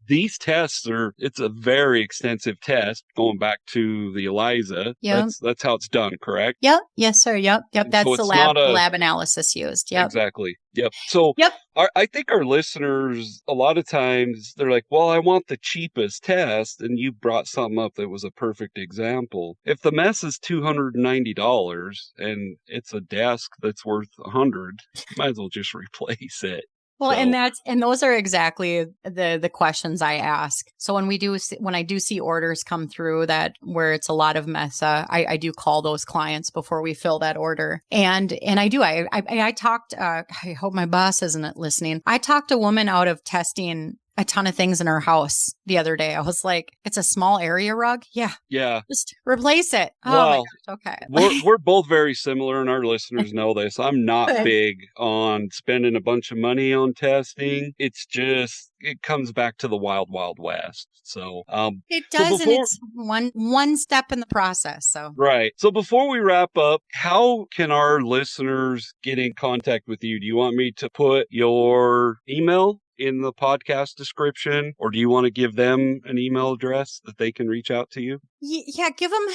These tests it's a very extensive test going back to the ELISA. Yep. That's how it's done, correct? Yep. Yes, sir. Yep. That's so the lab analysis used. Yep. Exactly. Yep. So I think our listeners, a lot of times they're like, well, I want the cheapest test. And you brought something up that was a perfect example. If the mess is $290 and it's a desk that's worth $100, might as well just replace it. Well, and those are exactly the questions I ask. So when I do see orders come through where it's a lot of MESA, I do call those clients before we fill that order. And I talked, I hope my boss isn't listening. I talked a woman out of testing a ton of things in our house the other day. I was like, it's a small area rug. Yeah. Yeah. Just replace it. Oh Well, my gosh. Okay. we're both very similar, and our listeners know this. I'm not big on spending a bunch of money on testing. It's just, it comes back to the wild, wild west. So, it does, and it's one step in the process. So, right. So before we wrap up, how can our listeners get in contact with you? Do you want me to put your email in the podcast description, or do you want to give them an email address that they can reach out to you? Yeah, give them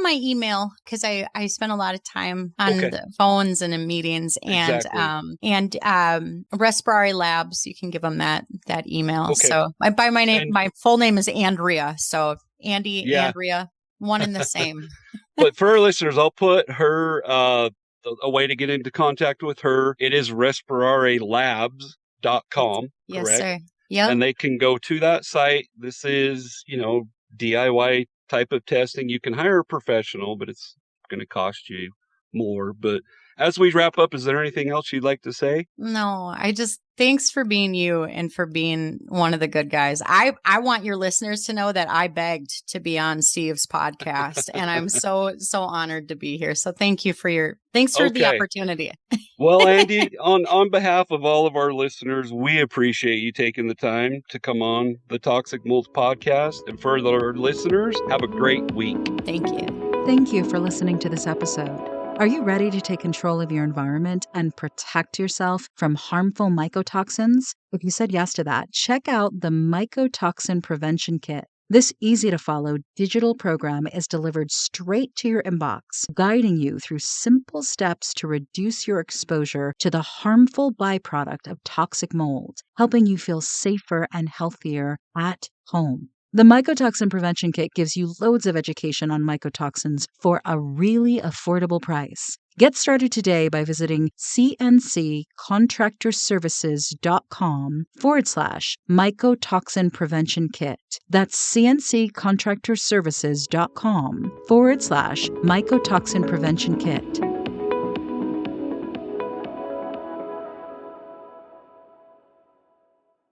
my email, because I spend a lot of time on the phones and in meetings, and exactly. Respirare Labs. You can give them that email. Okay. So by my name, my full name is Andrea. So Andi, Andrea, one and the same. But for our listeners, I'll put her a way to get into contact with her. It is respirarelabs.com. Yes, correct? sir. Yeah. And they can go to that site. This is, DIY type of testing. You can hire a professional, but it's going to cost you more. But as we wrap up, is there anything else you'd like to say? No, thanks for being you and for being one of the good guys. I want your listeners to know that I begged to be on Steve's podcast, and I'm so honored to be here. So thanks for the opportunity. Well, Andi, on behalf of all of our listeners, we appreciate you taking the time to come on the Toxic Mold podcast. And for our listeners, have a great week. Thank you. Thank you for listening to this episode. Are you ready to take control of your environment and protect yourself from harmful mycotoxins? If you said yes to that, check out the Mycotoxin Prevention Kit. This easy-to-follow digital program is delivered straight to your inbox, guiding you through simple steps to reduce your exposure to the harmful byproduct of toxic mold, helping you feel safer and healthier at home. The Mycotoxin Prevention Kit gives you loads of education on mycotoxins for a really affordable price. Get started today by visiting cnccontractorservices.com/mycotoxin prevention kit. That's cnccontractorservices.com/mycotoxin prevention kit.